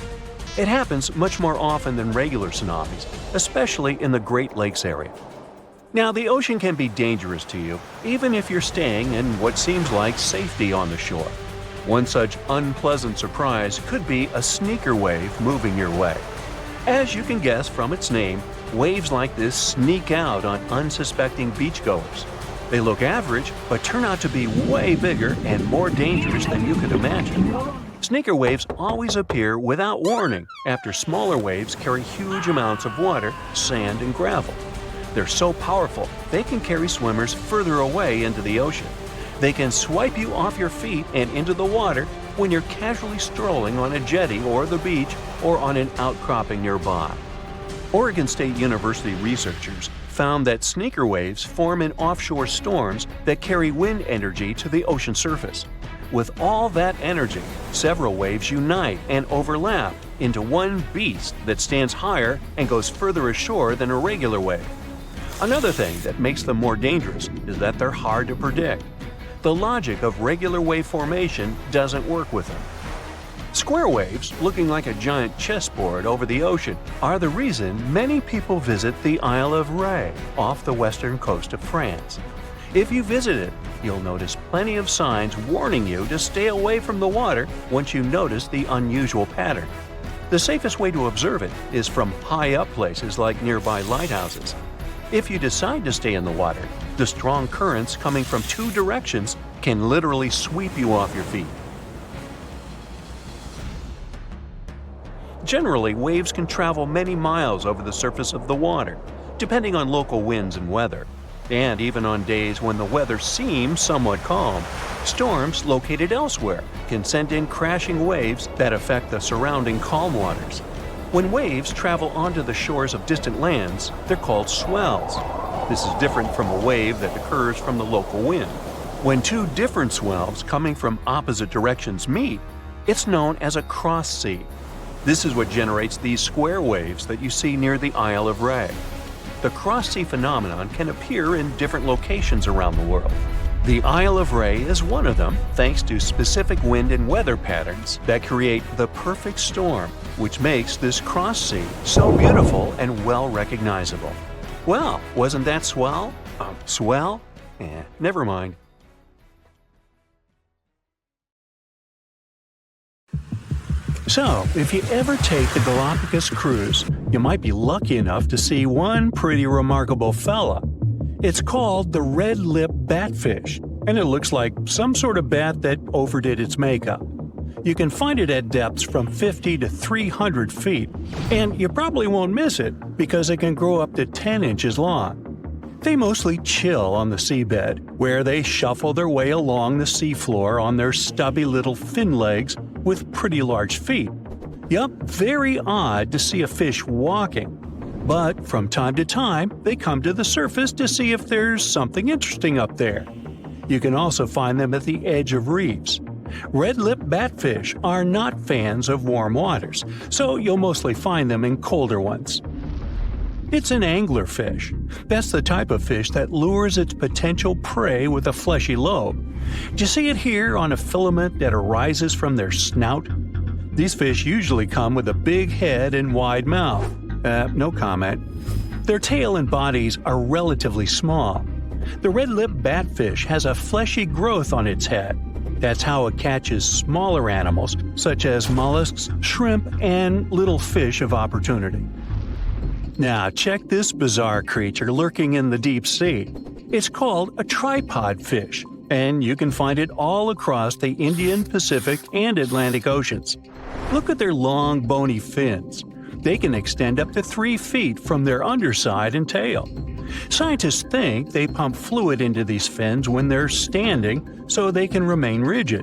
It happens much more often than regular tsunamis, especially in the Great Lakes area. Now, the ocean can be dangerous to you, even if you're staying in what seems like safety on the shore. One such unpleasant surprise could be a sneaker wave moving your way. As you can guess from its name, waves like this sneak out on unsuspecting beachgoers. They look average, but turn out to be way bigger and more dangerous than you could imagine. Sneaker waves always appear without warning after smaller waves carry huge amounts of water, sand, and gravel. They're so powerful, they can carry swimmers further away into the ocean. They can swipe you off your feet and into the water when you're casually strolling on a jetty or the beach or on an outcropping nearby. Oregon State University researchers found that sneaker waves form in offshore storms that carry wind energy to the ocean surface. With all that energy, several waves unite and overlap into one beast that stands higher and goes further ashore than a regular wave. Another thing that makes them more dangerous is that they're hard to predict. The logic of regular wave formation doesn't work with them. Square waves, looking like a giant chessboard over the ocean, are the reason many people visit the Isle of Ré off the western coast of France. If you visit it, you'll notice plenty of signs warning you to stay away from the water once you notice the unusual pattern. The safest way to observe it is from high up places like nearby lighthouses. If you decide to stay in the water, the strong currents coming from two directions can literally sweep you off your feet. Generally, waves can travel many miles over the surface of the water, depending on local winds and weather. And even on days when the weather seems somewhat calm, storms located elsewhere can send in crashing waves that affect the surrounding calm waters. When waves travel onto the shores of distant lands, they're called swells. This is different from a wave that occurs from the local wind. When two different swells coming from opposite directions meet, it's known as a cross sea. This is what generates these square waves that you see near the Isle of Ré. The cross-sea phenomenon can appear in different locations around the world. The Isle of Ré is one of them, thanks to specific wind and weather patterns that create the perfect storm, which makes this cross-sea so beautiful and well recognizable. Well, wasn't that swell? Swell? Never mind. So, if you ever take the Galapagos cruise, you might be lucky enough to see one pretty remarkable fella. It's called the red-lip batfish, and it looks like some sort of bat that overdid its makeup. You can find it at depths from 50 to 300 feet, and you probably won't miss it because it can grow up to 10 inches long. They mostly chill on the seabed, where they shuffle their way along the seafloor on their stubby little fin legs with pretty large feet. Yup, very odd to see a fish walking. But from time to time, they come to the surface to see if there's something interesting up there. You can also find them at the edge of reefs. Red-lip batfish are not fans of warm waters, so you'll mostly find them in colder ones. It's an anglerfish. That's the type of fish that lures its potential prey with a fleshy lobe. Do you see it here on a filament that arises from their snout? These fish usually come with a big head and wide mouth. No comment. Their tail and bodies are relatively small. The red-lip batfish has a fleshy growth on its head. That's how it catches smaller animals, such as mollusks, shrimp, and little fish of opportunity. Now, check this bizarre creature lurking in the deep sea. It's called a tripod fish, and you can find it all across the Indian, Pacific, and Atlantic Oceans. Look at their long, bony fins. They can extend up to 3 feet from their underside and tail. Scientists think they pump fluid into these fins when they're standing so they can remain rigid.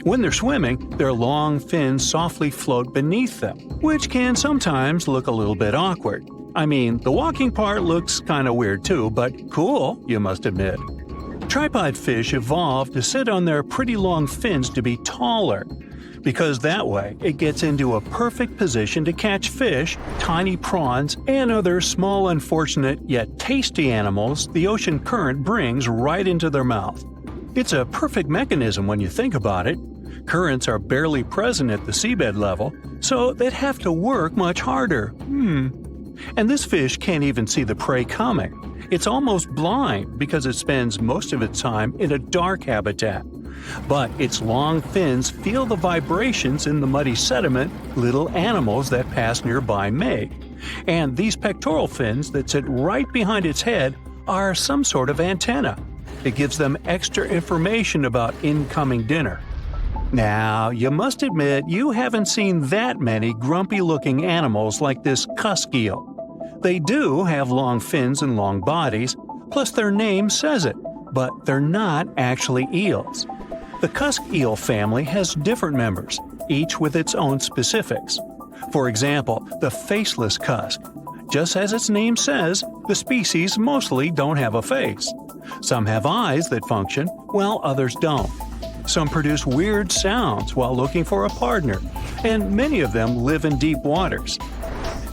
When they're swimming, their long fins softly float beneath them, which can sometimes look a little bit awkward. I mean, the walking part looks kinda weird too, but cool, you must admit. Tripod fish evolved to sit on their pretty long fins to be taller, because that way it gets into a perfect position to catch fish, tiny prawns, and other small, unfortunate yet tasty animals the ocean current brings right into their mouth. It's a perfect mechanism when you think about it. Currents are barely present at the seabed level, so they'd have to work much harder. And this fish can't even see the prey coming. It's almost blind because it spends most of its time in a dark habitat, But its long fins feel the vibrations in the muddy sediment little animals that pass nearby make. And these pectoral fins that sit right behind its head are some sort of antenna. It gives them extra information about incoming dinner. Now, you must admit you haven't seen that many grumpy-looking animals like this cusk eel. They do have long fins and long bodies, plus their name says it, but they're not actually eels. The cusk eel family has different members, each with its own specifics. For example, the faceless cusk. Just as its name says, the species mostly don't have a face. Some have eyes that function, while others don't. Some produce weird sounds while looking for a partner, and many of them live in deep waters.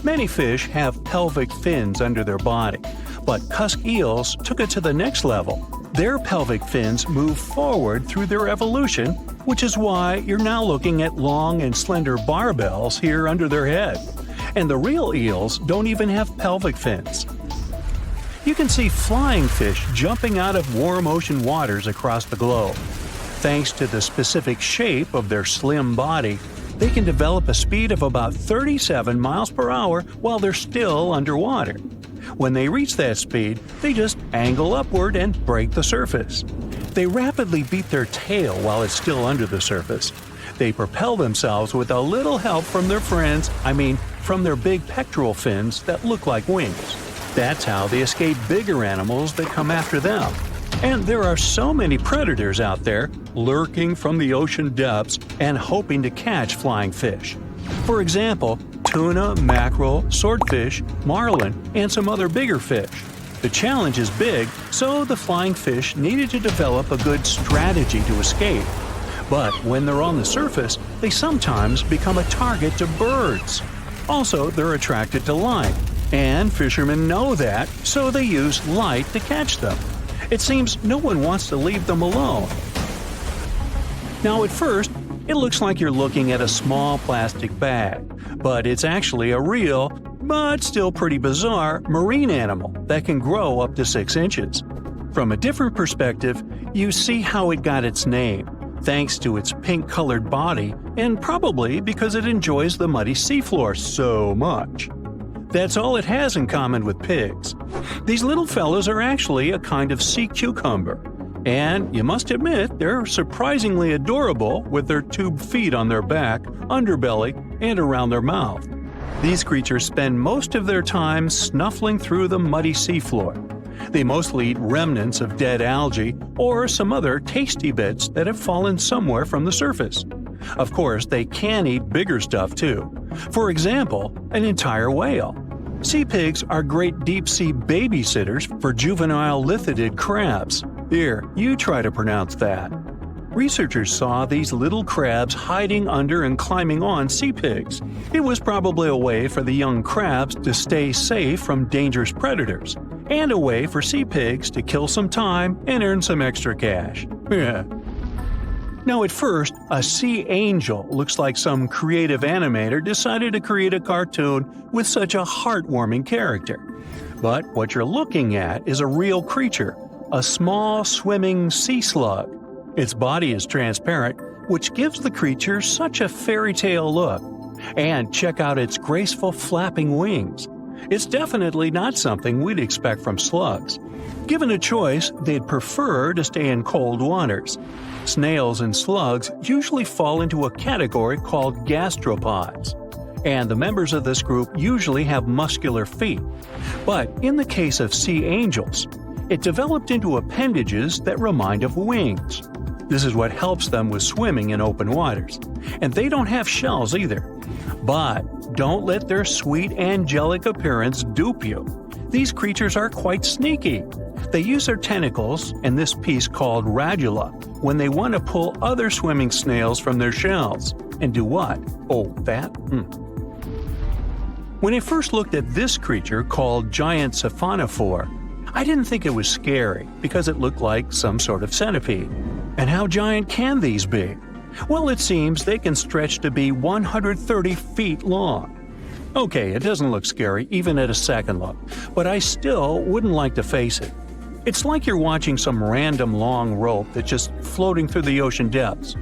Many fish have pelvic fins under their body, but cusk eels took it to the next level. Their pelvic fins move forward through their evolution, which is why you're now looking at long and slender barbels here under their head. And the real eels don't even have pelvic fins. You can see flying fish jumping out of warm ocean waters across the globe. Thanks to the specific shape of their slim body, they can develop a speed of about 37 miles per hour while they're still underwater. When they reach that speed, they just angle upward and break the surface. They rapidly beat their tail while it's still under the surface. They propel themselves with a little help from their friends, from their big pectoral fins that look like wings. That's how they escape bigger animals that come after them. And there are so many predators out there lurking from the ocean depths and hoping to catch flying fish. For example, tuna, mackerel, swordfish, marlin, and some other bigger fish. The challenge is big, so the flying fish needed to develop a good strategy to escape. But when they're on the surface, they sometimes become a target to birds. Also, they're attracted to light, and fishermen know that, so they use light to catch them. It seems no one wants to leave them alone. Now, at first, it looks like you're looking at a small plastic bag, but it's actually a real, but still pretty bizarre, marine animal that can grow up to 6 inches. From a different perspective, you see how it got its name, thanks to its pink-colored body and probably because it enjoys the muddy seafloor so much. That's all it has in common with pigs. These little fellows are actually a kind of sea cucumber. And you must admit, they're surprisingly adorable with their tube feet on their back, underbelly, and around their mouth. These creatures spend most of their time snuffling through the muddy seafloor. They mostly eat remnants of dead algae or some other tasty bits that have fallen somewhere from the surface. Of course, they can eat bigger stuff too. For example, an entire whale. Sea pigs are great deep-sea babysitters for juvenile lithidid crabs. Here, you try to pronounce that. Researchers saw these little crabs hiding under and climbing on sea pigs. It was probably a way for the young crabs to stay safe from dangerous predators, and a way for sea pigs to kill some time and earn some extra cash. Yeah. Now, at first, a sea angel looks like some creative animator decided to create a cartoon with such a heartwarming character. But what you're looking at is a real creature, a small swimming sea slug. Its body is transparent, which gives the creature such a fairy tale look. And check out its graceful flapping wings. It's definitely not something we'd expect from slugs. Given a choice, they'd prefer to stay in cold waters. Snails and slugs usually fall into a category called gastropods, and the members of this group usually have muscular feet. But in the case of sea angels, it developed into appendages that remind of wings. This is what helps them with swimming in open waters. And they don't have shells either. But don't let their sweet angelic appearance dupe you. These creatures are quite sneaky. They use their tentacles, and this piece called radula, when they want to pull other swimming snails from their shells. And do what? Oh, that? When I first looked at this creature called giant siphonophore, I didn't think it was scary because it looked like some sort of centipede. And how giant can these be? Well, it seems they can stretch to be 130 feet long. Okay, it doesn't look scary even at a second look, but I still wouldn't like to face it. It's like you're watching some random long rope that's just floating through the ocean depths.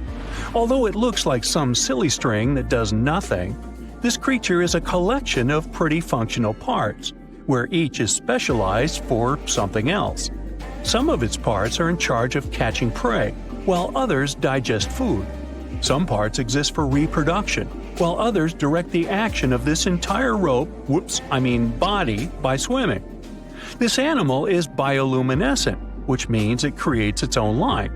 Although it looks like some silly string that does nothing, this creature is a collection of pretty functional parts, where each is specialized for something else. Some of its parts are in charge of catching prey, while others digest food. Some parts exist for reproduction, while others direct the action of this entire body by swimming. This animal is bioluminescent, which means it creates its own light.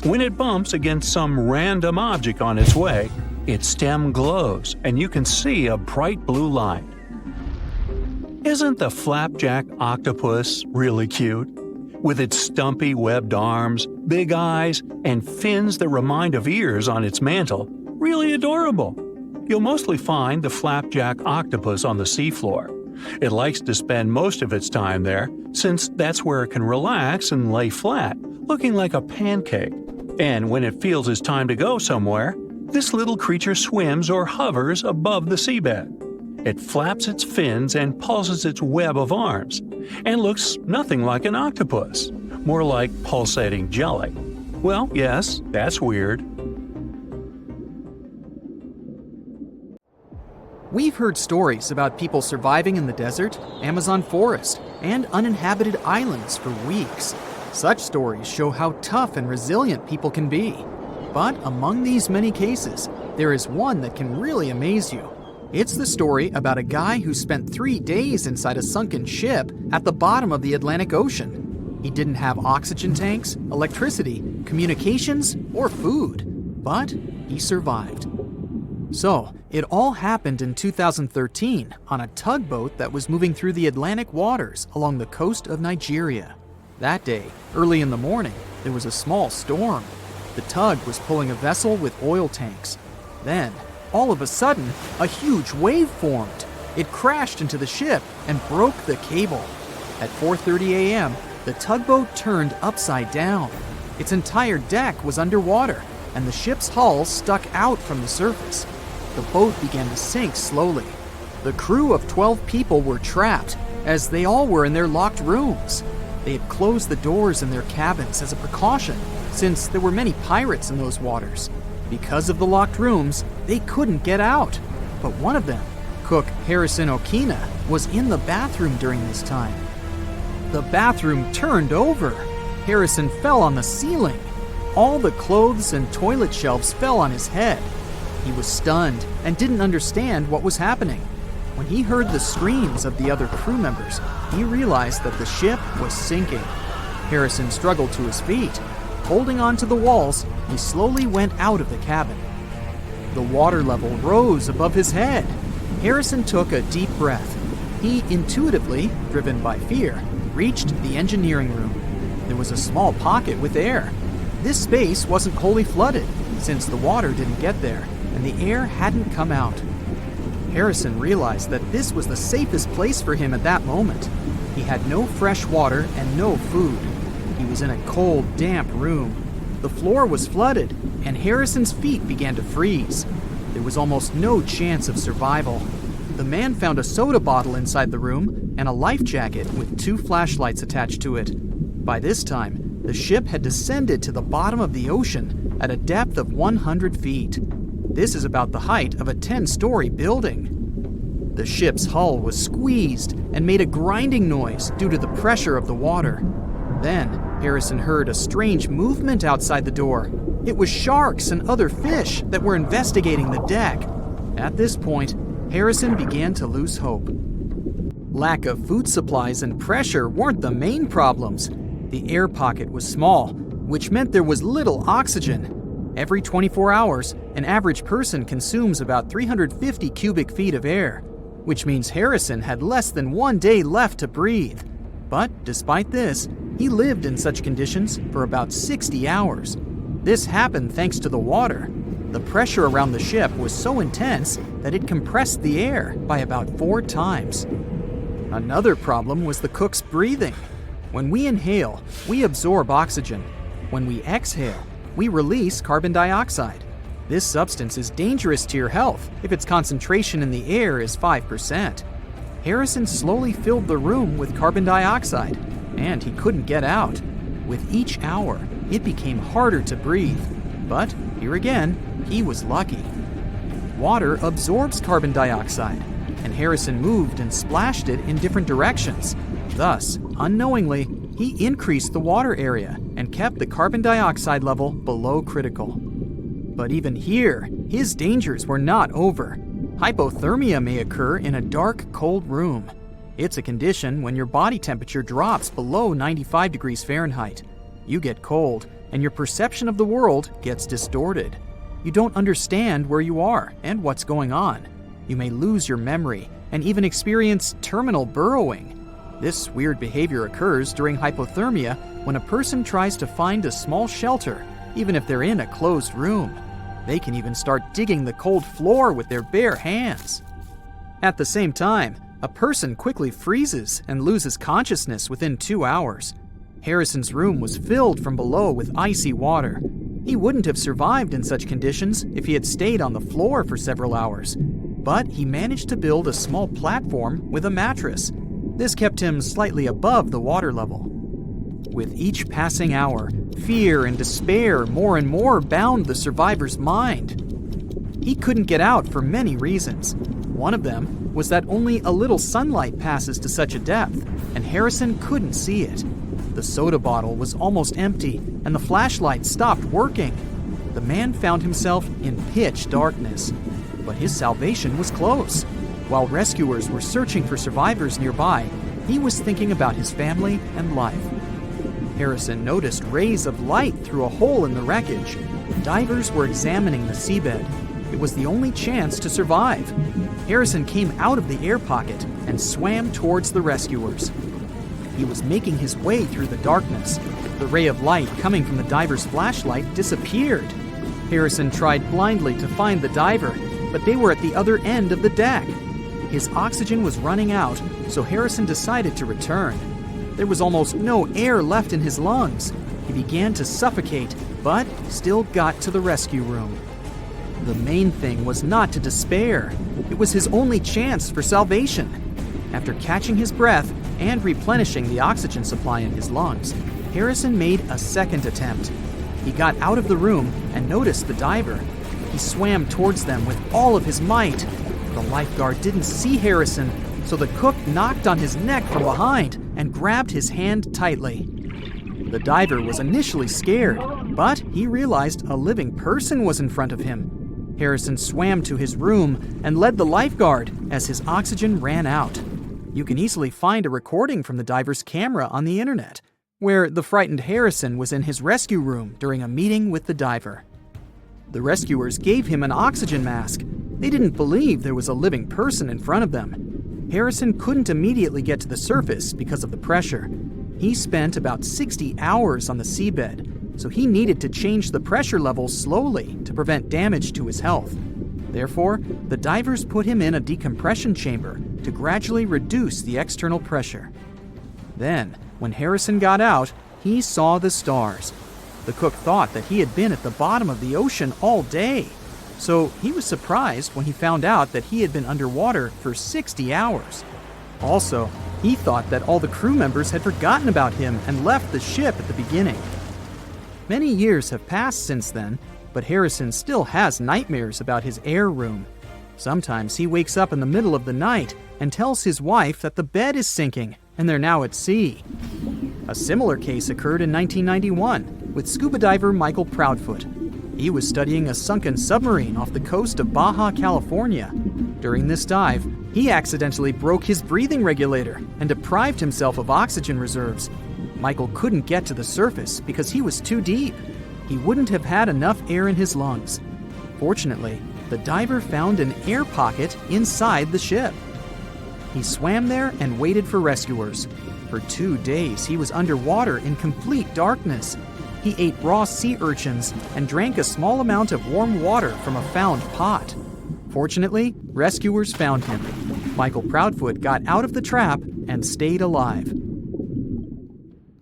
When it bumps against some random object on its way, its stem glows and you can see a bright blue light. Isn't the flapjack octopus really cute? With its stumpy webbed arms, big eyes, and fins that remind of ears on its mantle, really adorable. You'll mostly find the flapjack octopus on the seafloor. It likes to spend most of its time there, since that's where it can relax and lay flat, looking like a pancake. And when it feels it's time to go somewhere, this little creature swims or hovers above the seabed. It flaps its fins and pulses its web of arms, and looks nothing like an octopus, more like pulsating jelly. Well, yes, that's weird. We've heard stories about people surviving in the desert, Amazon forest, and uninhabited islands for weeks. Such stories show how tough and resilient people can be. But among these many cases, there is one that can really amaze you. It's the story about a guy who spent 3 days inside a sunken ship at the bottom of the Atlantic Ocean. He didn't have oxygen tanks, electricity, communications, or food, but he survived. So, it all happened in 2013 on a tugboat that was moving through the Atlantic waters along the coast of Nigeria. That day, early in the morning, there was a small storm. The tug was pulling a vessel with oil tanks. Then, all of a sudden, a huge wave formed. It crashed into the ship and broke the cable. At 4:30 a.m., the tugboat turned upside down. Its entire deck was underwater, and the ship's hull stuck out from the surface. The boat began to sink slowly. The crew of 12 people were trapped, as they all were in their locked rooms. They had closed the doors in their cabins as a precaution, since there were many pirates in those waters. Because of the locked rooms, they couldn't get out. But one of them, cook Harrison Okina, was in the bathroom during this time. The bathroom turned over. Harrison fell on the ceiling. All the clothes and toilet shelves fell on his head. He was stunned and didn't understand what was happening. When he heard the screams of the other crew members, he realized that the ship was sinking. Harrison struggled to his feet. Holding on to the walls, he slowly went out of the cabin. The water level rose above his head. Harrison took a deep breath. He intuitively, driven by fear, reached the engineering room. There was a small pocket with air. This space wasn't wholly flooded, since the water didn't get there, and the air hadn't come out. Harrison realized that this was the safest place for him at that moment. He had no fresh water and no food. He was in a cold, damp room. The floor was flooded, and Harrison's feet began to freeze. There was almost no chance of survival. The man found a soda bottle inside the room and a life jacket with 2 flashlights attached to it. By this time, the ship had descended to the bottom of the ocean at a depth of 100 feet. This is about the height of a 10-story building. The ship's hull was squeezed and made a grinding noise due to the pressure of the water. Then, Harrison heard a strange movement outside the door. It was sharks and other fish that were investigating the deck. At this point, Harrison began to lose hope. Lack of food supplies and pressure weren't the main problems. The air pocket was small, which meant there was little oxygen. Every 24 hours, an average person consumes about 350 cubic feet of air, which means Harrison had less than 1 day left to breathe. But despite this, he lived in such conditions for about 60 hours. This happened thanks to the water. The pressure around the ship was so intense that it compressed the air by about 4 times. Another problem was the cook's breathing. When we inhale, we absorb oxygen. When we exhale, we release carbon dioxide. This substance is dangerous to your health if its concentration in the air is 5%. Harrison slowly filled the room with carbon dioxide. and he couldn't get out. With each hour, it became harder to breathe. But here again, he was lucky. Water absorbs carbon dioxide, and Harrison moved and splashed it in different directions. Thus, unknowingly, he increased the water area and kept the carbon dioxide level below critical. But even here, his dangers were not over. Hypothermia may occur in a dark, cold room. It's a condition when your body temperature drops below 95 degrees Fahrenheit. You get cold, and your perception of the world gets distorted. You don't understand where you are and what's going on. You may lose your memory and even experience terminal burrowing. This weird behavior occurs during hypothermia when a person tries to find a small shelter, even if they're in a closed room. They can even start digging the cold floor with their bare hands. At the same time, a person quickly freezes and loses consciousness within 2 hours. Harrison's room was filled from below with icy water. He wouldn't have survived in such conditions if he had stayed on the floor for several hours. But he managed to build a small platform with a mattress. This kept him slightly above the water level. With each passing hour, fear and despair more and more bound the survivor's mind. He couldn't get out for many reasons. One of them was that only a little sunlight passes to such a depth, and Harrison couldn't see it. The soda bottle was almost empty, and the flashlight stopped working. The man found himself in pitch darkness, but his salvation was close. While rescuers were searching for survivors nearby, he was thinking about his family and life. Harrison noticed rays of light through a hole in the wreckage. Divers were examining the seabed. It was the only chance to survive. Harrison came out of the air pocket and swam towards the rescuers. He was making his way through the darkness. The ray of light coming from the diver's flashlight disappeared. Harrison tried blindly to find the diver, but they were at the other end of the deck. His oxygen was running out, so Harrison decided to return. There was almost no air left in his lungs. He began to suffocate, but still got to the rescue room. The main thing was not to despair. It was his only chance for salvation. After catching his breath and replenishing the oxygen supply in his lungs, Harrison made a second attempt. He got out of the room and noticed the diver. He swam towards them with all of his might. The lifeguard didn't see Harrison, so the cook knocked on his neck from behind and grabbed his hand tightly. The diver was initially scared, but he realized a living person was in front of him. Harrison swam to his room and led the lifeguard as his oxygen ran out. You can easily find a recording from the diver's camera on the internet, where the frightened Harrison was in his rescue room during a meeting with the diver. The rescuers gave him an oxygen mask. They didn't believe there was a living person in front of them. Harrison couldn't immediately get to the surface because of the pressure. He spent about 60 hours on the seabed, so he needed to change the pressure level slowly to prevent damage to his health. Therefore, the divers put him in a decompression chamber to gradually reduce the external pressure. Then, when Harrison got out, he saw the stars. The cook thought that he had been at the bottom of the ocean all day, so he was surprised when he found out that he had been underwater for 60 hours. Also, he thought that all the crew members had forgotten about him and left the ship at the beginning. Many years have passed since then, but Harrison still has nightmares about his air room. Sometimes he wakes up in the middle of the night and tells his wife that the bed is sinking and they're now at sea. A similar case occurred in 1991 with scuba diver Michael Proudfoot. He was studying a sunken submarine off the coast of Baja California. During this dive, he accidentally broke his breathing regulator and deprived himself of oxygen reserves. Michael couldn't get to the surface because he was too deep. He wouldn't have had enough air in his lungs. Fortunately, the diver found an air pocket inside the ship. He swam there and waited for rescuers. For 2 days, he was underwater in complete darkness. He ate raw sea urchins and drank a small amount of warm water from a found pot. Fortunately, rescuers found him. Michael Proudfoot got out of the trap and stayed alive.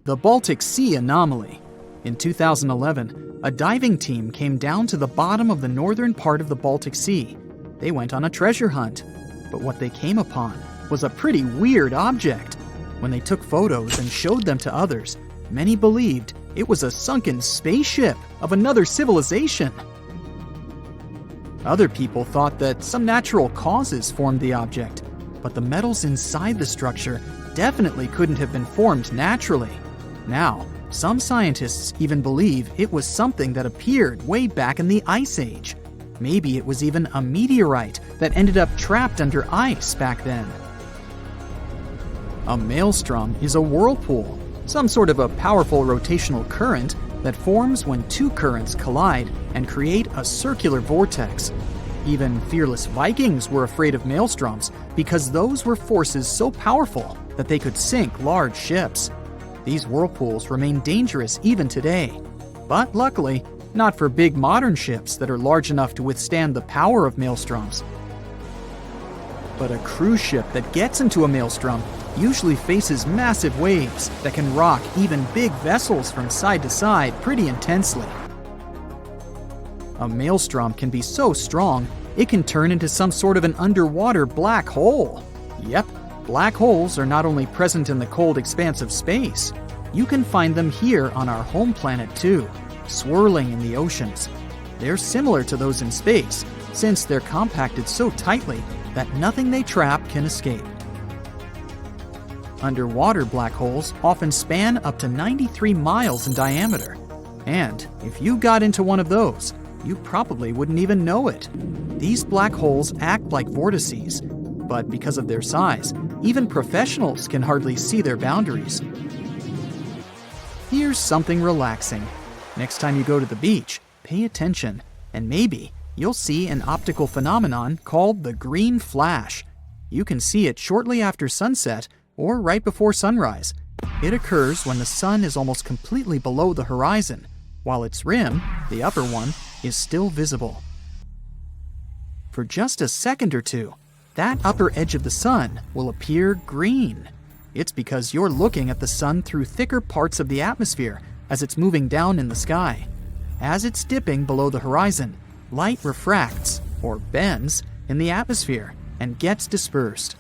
The Baltic Sea anomaly. In 2011, a diving team came down to the bottom of the northern part of the Baltic Sea. They went on a treasure hunt, but what they came upon was a pretty weird object. When they took photos and showed them to others, many believed it was a sunken spaceship of another civilization. Other people thought that some natural causes formed the object, but the metals inside the structure definitely couldn't have been formed naturally. Now, some scientists even believe it was something that appeared way back in the Ice Age. Maybe it was even a meteorite that ended up trapped under ice back then. A maelstrom is a whirlpool, some sort of a powerful rotational current that forms when two currents collide and create a circular vortex. Even fearless Vikings were afraid of maelstroms because those were forces so powerful that they could sink large ships. These whirlpools remain dangerous even today, but luckily, not for big modern ships that are large enough to withstand the power of maelstroms. But a cruise ship that gets into a maelstrom usually faces massive waves that can rock even big vessels from side to side pretty intensely. A maelstrom can be so strong, it can turn into some sort of an underwater black hole. Yep, black holes are not only present in the cold expanse of space, you can find them here on our home planet too, swirling in the oceans. They're similar to those in space, since they're compacted so tightly that nothing they trap can escape. Underwater black holes often span up to 93 miles in diameter. And if you got into one of those, you probably wouldn't even know it. These black holes act like vortices, but because of their size, even professionals can hardly see their boundaries. Here's something relaxing. Next time you go to the beach, pay attention, and maybe you'll see an optical phenomenon called the green flash. You can see it shortly after sunset or right before sunrise. It occurs when the sun is almost completely below the horizon, while its rim, the upper one, is still visible. For just a second or two, that upper edge of the sun will appear green. It's because you're looking at the sun through thicker parts of the atmosphere as it's moving down in the sky. As it's dipping below the horizon, light refracts, or bends, in the atmosphere and gets dispersed.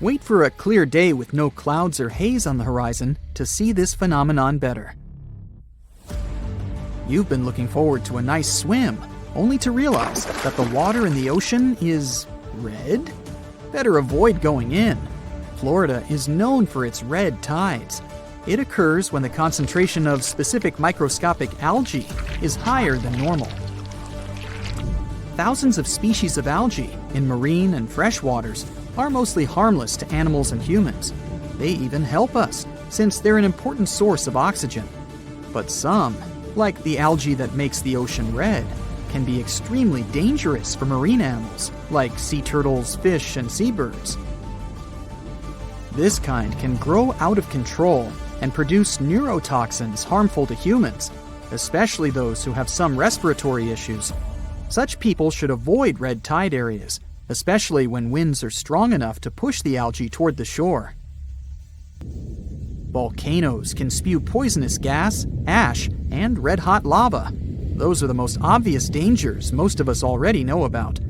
Wait for a clear day with no clouds or haze on the horizon to see this phenomenon better. You've been looking forward to a nice swim, only to realize that the water in the ocean is red? Better avoid going in. Florida is known for its red tides. It occurs when the concentration of specific microscopic algae is higher than normal. Thousands of species of algae in marine and fresh waters are mostly harmless to animals and humans. They even help us, since they're an important source of oxygen. But some, like the algae that makes the ocean red, can be extremely dangerous for marine animals, like sea turtles, fish, and seabirds. This kind can grow out of control and produce neurotoxins harmful to humans, especially those who have some respiratory issues. Such people should avoid red tide areas, especially when winds are strong enough to push the algae toward the shore. Volcanoes can spew poisonous gas, ash, and red-hot lava. Those are the most obvious dangers most of us already know about.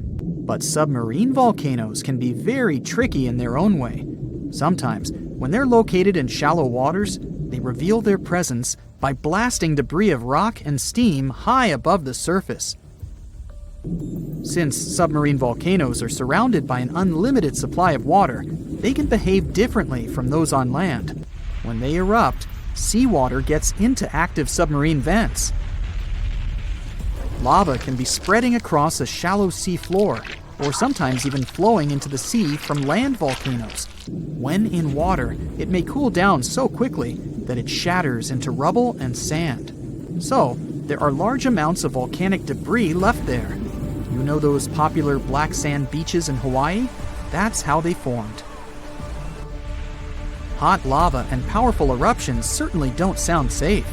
But submarine volcanoes can be very tricky in their own way. Sometimes, when they're located in shallow waters, they reveal their presence by blasting debris of rock and steam high above the surface. Since submarine volcanoes are surrounded by an unlimited supply of water, they can behave differently from those on land. When they erupt, seawater gets into active submarine vents. Lava can be spreading across a shallow sea floor, or sometimes even flowing into the sea from land volcanoes. When in water, it may cool down so quickly that it shatters into rubble and sand. So, there are large amounts of volcanic debris left there. You know those popular black sand beaches in Hawaii? That's how they formed. Hot lava and powerful eruptions certainly don't sound safe,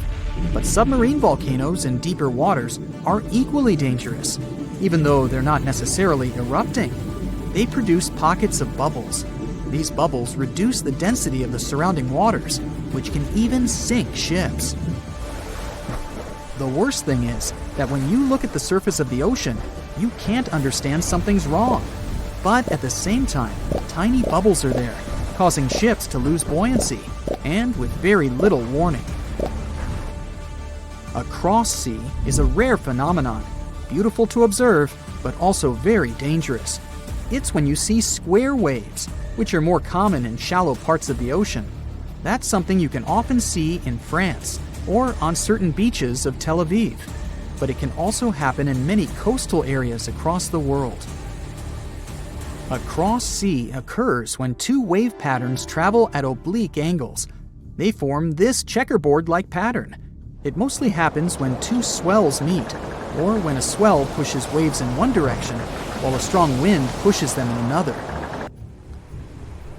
but submarine volcanoes in deeper waters are equally dangerous. Even though they're not necessarily erupting, they produce pockets of bubbles. These bubbles reduce the density of the surrounding waters, which can even sink ships. The worst thing is that when you look at the surface of the ocean, you can't understand something's wrong. But at the same time, tiny bubbles are there, causing ships to lose buoyancy, and with very little warning. A cross sea is a rare phenomenon, beautiful to observe, but also very dangerous. It's when you see square waves, which are more common in shallow parts of the ocean. That's something you can often see in France or on certain beaches of Tel Aviv, but it can also happen in many coastal areas across the world. A cross sea occurs when two wave patterns travel at oblique angles. They form this checkerboard-like pattern. It mostly happens when two swells meet, or when a swell pushes waves in one direction, while a strong wind pushes them in another.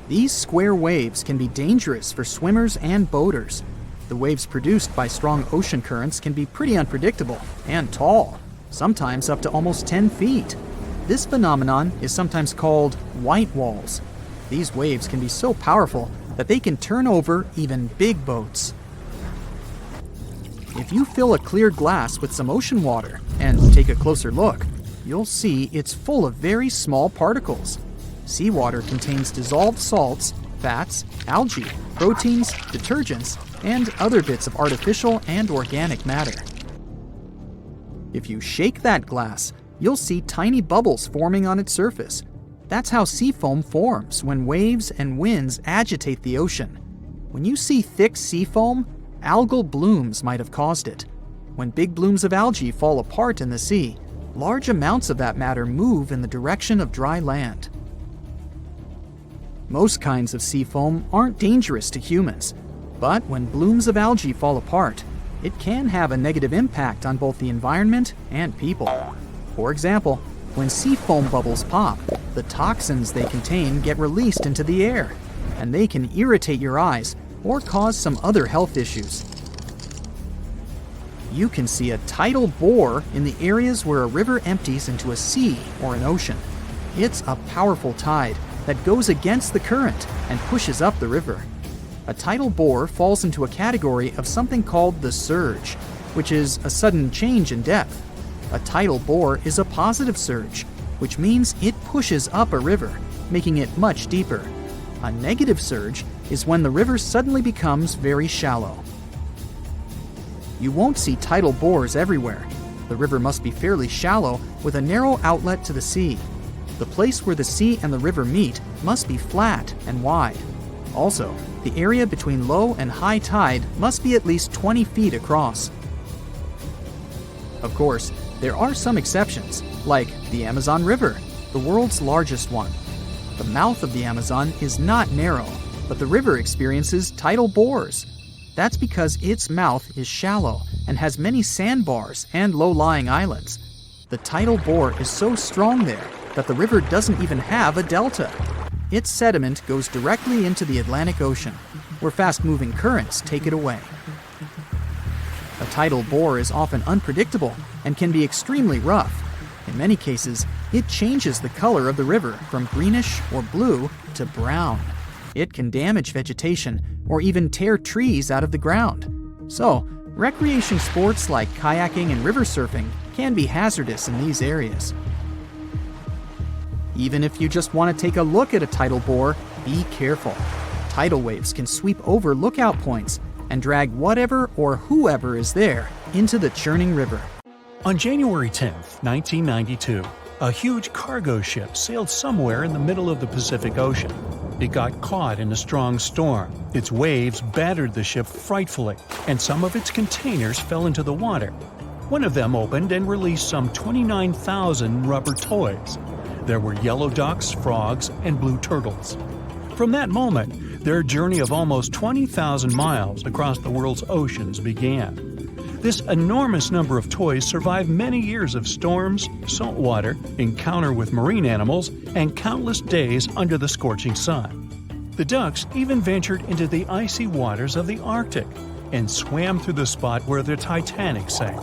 These square waves can be dangerous for swimmers and boaters. The waves produced by strong ocean currents can be pretty unpredictable and tall, sometimes up to almost 10 feet. This phenomenon is sometimes called white walls. These waves can be so powerful that they can turn over even big boats. If you fill a clear glass with some ocean water and take a closer look, you'll see it's full of very small particles. Seawater contains dissolved salts, fats, algae, proteins, detergents, and other bits of artificial and organic matter. If you shake that glass, you'll see tiny bubbles forming on its surface. That's how sea foam forms when waves and winds agitate the ocean. When you see thick sea foam, algal blooms might have caused it. When big blooms of algae fall apart in the sea, large amounts of that matter move in the direction of dry land. Most kinds of sea foam aren't dangerous to humans, but when blooms of algae fall apart, it can have a negative impact on both the environment and people. For example, when sea foam bubbles pop, the toxins they contain get released into the air, and they can irritate your eyes or cause some other health issues. You can see a tidal bore in the areas where a river empties into a sea or an ocean. It's a powerful tide that goes against the current and pushes up the river. A tidal bore falls into a category of something called the surge, which is a sudden change in depth. A tidal bore is a positive surge, which means it pushes up a river, making it much deeper. A negative surge is when the river suddenly becomes very shallow. You won't see tidal bores everywhere. The river must be fairly shallow with a narrow outlet to the sea. The place where the sea and the river meet must be flat and wide. Also, the area between low and high tide must be at least 20 feet across. Of course, there are some exceptions, like the Amazon River, the world's largest one. The mouth of the Amazon is not narrow, but the river experiences tidal bores. That's because its mouth is shallow and has many sandbars and low-lying islands. The tidal bore is so strong there that the river doesn't even have a delta. Its sediment goes directly into the Atlantic Ocean, where fast-moving currents take it away. A tidal bore is often unpredictable and can be extremely rough. In many cases, it changes the color of the river from greenish or blue to brown. It can damage vegetation or even tear trees out of the ground. So, recreation sports like kayaking and river surfing can be hazardous in these areas. Even if you just want to take a look at a tidal bore, be careful. Tidal waves can sweep over lookout points and drag whatever or whoever is there into the churning river. On January 10, 1992, a huge cargo ship sailed somewhere in the middle of the Pacific Ocean. It got caught in a strong storm. Its waves battered the ship frightfully, and some of its containers fell into the water. One of them opened and released some 29,000 rubber toys. There were yellow ducks, frogs, and blue turtles. From that moment, their journey of almost 20,000 miles across the world's oceans began. This enormous number of toys survived many years of storms, salt water, encounter with marine animals, and countless days under the scorching sun. The ducks even ventured into the icy waters of the Arctic and swam through the spot where the Titanic sank.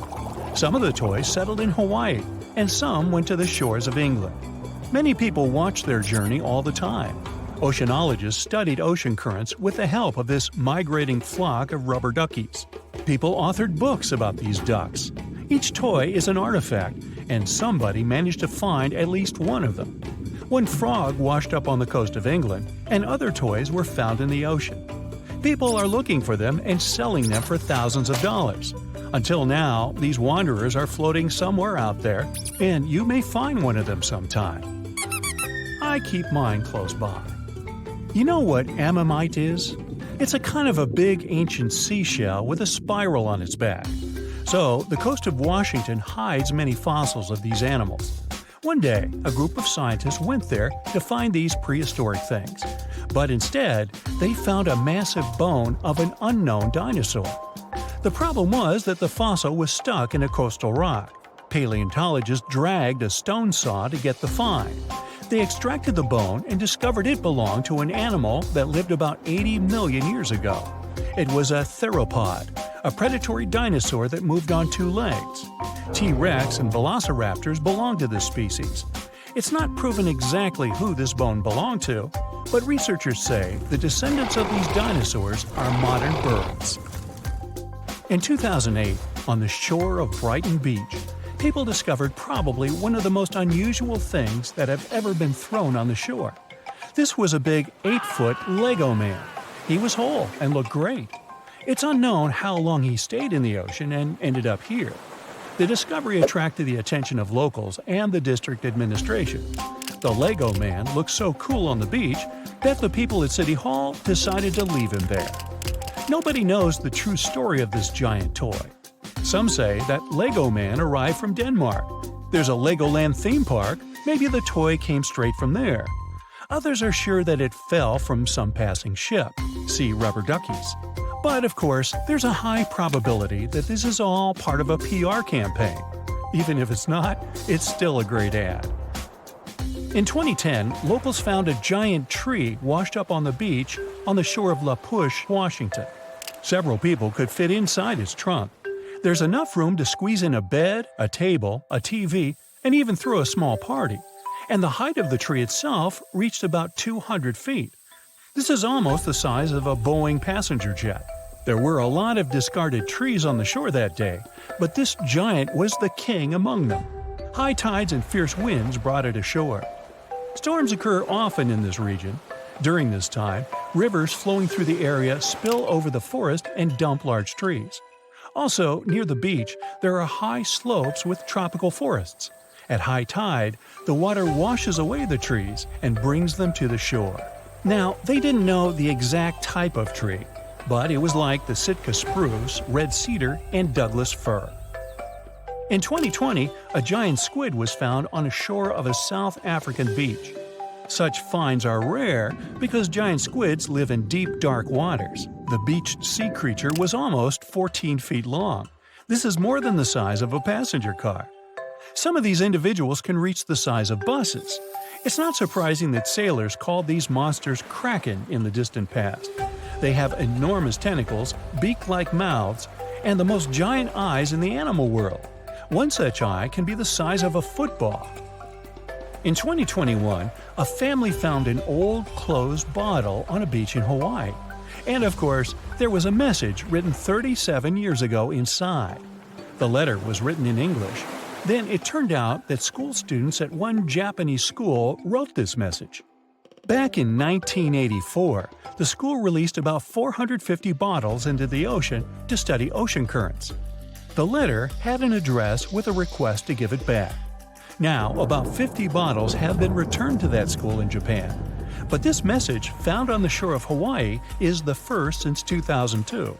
Some of the toys settled in Hawaii, and some went to the shores of England. Many people watched their journey all the time. Oceanologists studied ocean currents with the help of this migrating flock of rubber duckies. People authored books about these ducks. Each toy is an artifact, and somebody managed to find at least one of them. One frog washed up on the coast of England, and other toys were found in the ocean. People are looking for them and selling them for thousands of dollars. Until now, these wanderers are floating somewhere out there, and you may find one of them sometime. I keep mine close by. You know what ammonite is? It's a kind of a big ancient seashell with a spiral on its back. So, the coast of Washington hides many fossils of these animals. One day, a group of scientists went there to find these prehistoric things. But instead, they found a massive bone of an unknown dinosaur. The problem was that the fossil was stuck in a coastal rock. Paleontologists dragged a stone saw to get the find. They extracted the bone and discovered it belonged to an animal that lived about 80 million years ago. It was a theropod, a predatory dinosaur that moved on two legs. T-Rex and velociraptors belonged to this species. It's not proven exactly who this bone belonged to, but researchers say the descendants of these dinosaurs are modern birds. In 2008, on the shore of Brighton Beach, people discovered probably one of the most unusual things that have ever been thrown on the shore. This was a big 8-foot Lego man. He was whole and looked great. It's unknown how long he stayed in the ocean and ended up here. The discovery attracted the attention of locals and the district administration. The Lego man looked so cool on the beach that the people at City Hall decided to leave him there. Nobody knows the true story of this giant toy. Some say that Lego Man arrived from Denmark. There's a Legoland theme park, maybe the toy came straight from there. Others are sure that it fell from some passing ship, see rubber duckies. But of course, there's a high probability that this is all part of a PR campaign. Even if it's not, it's still a great ad. In 2010, locals found a giant tree washed up on the beach on the shore of La Push, Washington. Several people could fit inside its trunk. There's enough room to squeeze in a bed, a table, a TV, and even throw a small party. And the height of the tree itself reached about 200 feet. This is almost the size of a Boeing passenger jet. There were a lot of discarded trees on the shore that day, but this giant was the king among them. High tides and fierce winds brought it ashore. Storms occur often in this region. During this time, rivers flowing through the area spill over the forest and dump large trees. Also, near the beach, there are high slopes with tropical forests. At high tide, the water washes away the trees and brings them to the shore. Now, they didn't know the exact type of tree, but it was like the Sitka spruce, red cedar, and Douglas fir. In 2020, a giant squid was found on a shore of a South African beach. Such finds are rare because giant squids live in deep, dark waters. The beached sea creature was almost 14 feet long. This is more than the size of a passenger car. Some of these individuals can reach the size of buses. It's not surprising that sailors called these monsters kraken in the distant past. They have enormous tentacles, beak-like mouths, and the most giant eyes in the animal world. One such eye can be the size of a football. In 2021, a family found an old closed bottle on a beach in Hawaii. And of course, there was a message written 37 years ago inside. The letter was written in English. Then it turned out that school students at one Japanese school wrote this message. Back in 1984, the school released about 450 bottles into the ocean to study ocean currents. The letter had an address with a request to give it back. Now, about 50 bottles have been returned to that school in Japan. But this message, found on the shore of Hawaii, is the first since 2002.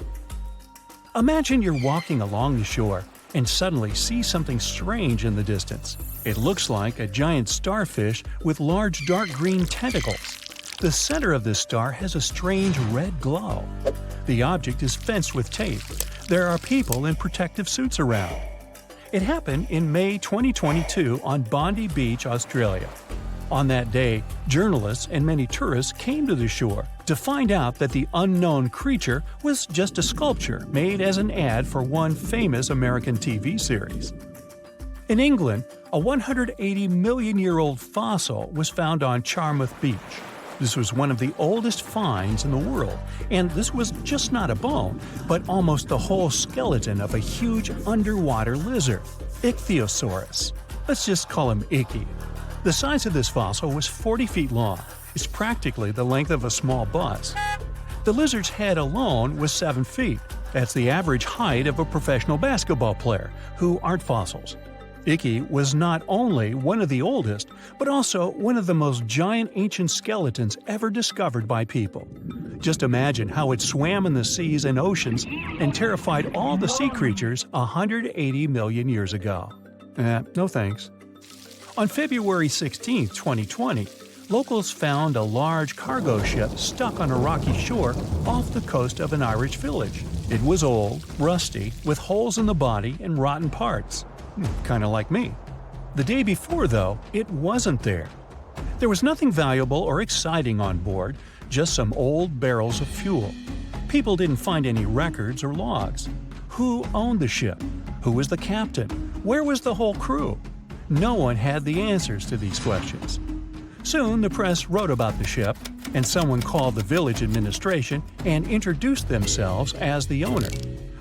Imagine you're walking along the shore and suddenly see something strange in the distance. It looks like a giant starfish with large dark green tentacles. The center of this star has a strange red glow. The object is fenced with tape. There are people in protective suits around. It happened in May 2022 on Bondi Beach, Australia. On that day, journalists and many tourists came to the shore to find out that the unknown creature was just a sculpture made as an ad for one famous American TV series. In England, a 180-million-year-old fossil was found on Charmouth Beach. This was one of the oldest finds in the world, and this was just not a bone, but almost the whole skeleton of a huge underwater lizard, Ichthyosaurus. Let's just call him Icky. The size of this fossil was 40 feet long. It's practically the length of a small bus. The lizard's head alone was 7 feet. That's the average height of a professional basketball player, who aren't fossils. Icky was not only one of the oldest, but also one of the most giant ancient skeletons ever discovered by people. Just imagine how it swam in the seas and oceans and terrified all the sea creatures 180 million years ago. No thanks. On February 16, 2020, locals found a large cargo ship stuck on a rocky shore off the coast of an Irish village. It was old, rusty, with holes in the body and rotten parts. Kind of like me. The day before, though, it wasn't there. There was nothing valuable or exciting on board, just some old barrels of fuel. People didn't find any records or logs. Who owned the ship? Who was the captain? Where was the whole crew? No one had the answers to these questions. Soon, the press wrote about the ship, and someone called the village administration and introduced themselves as the owner.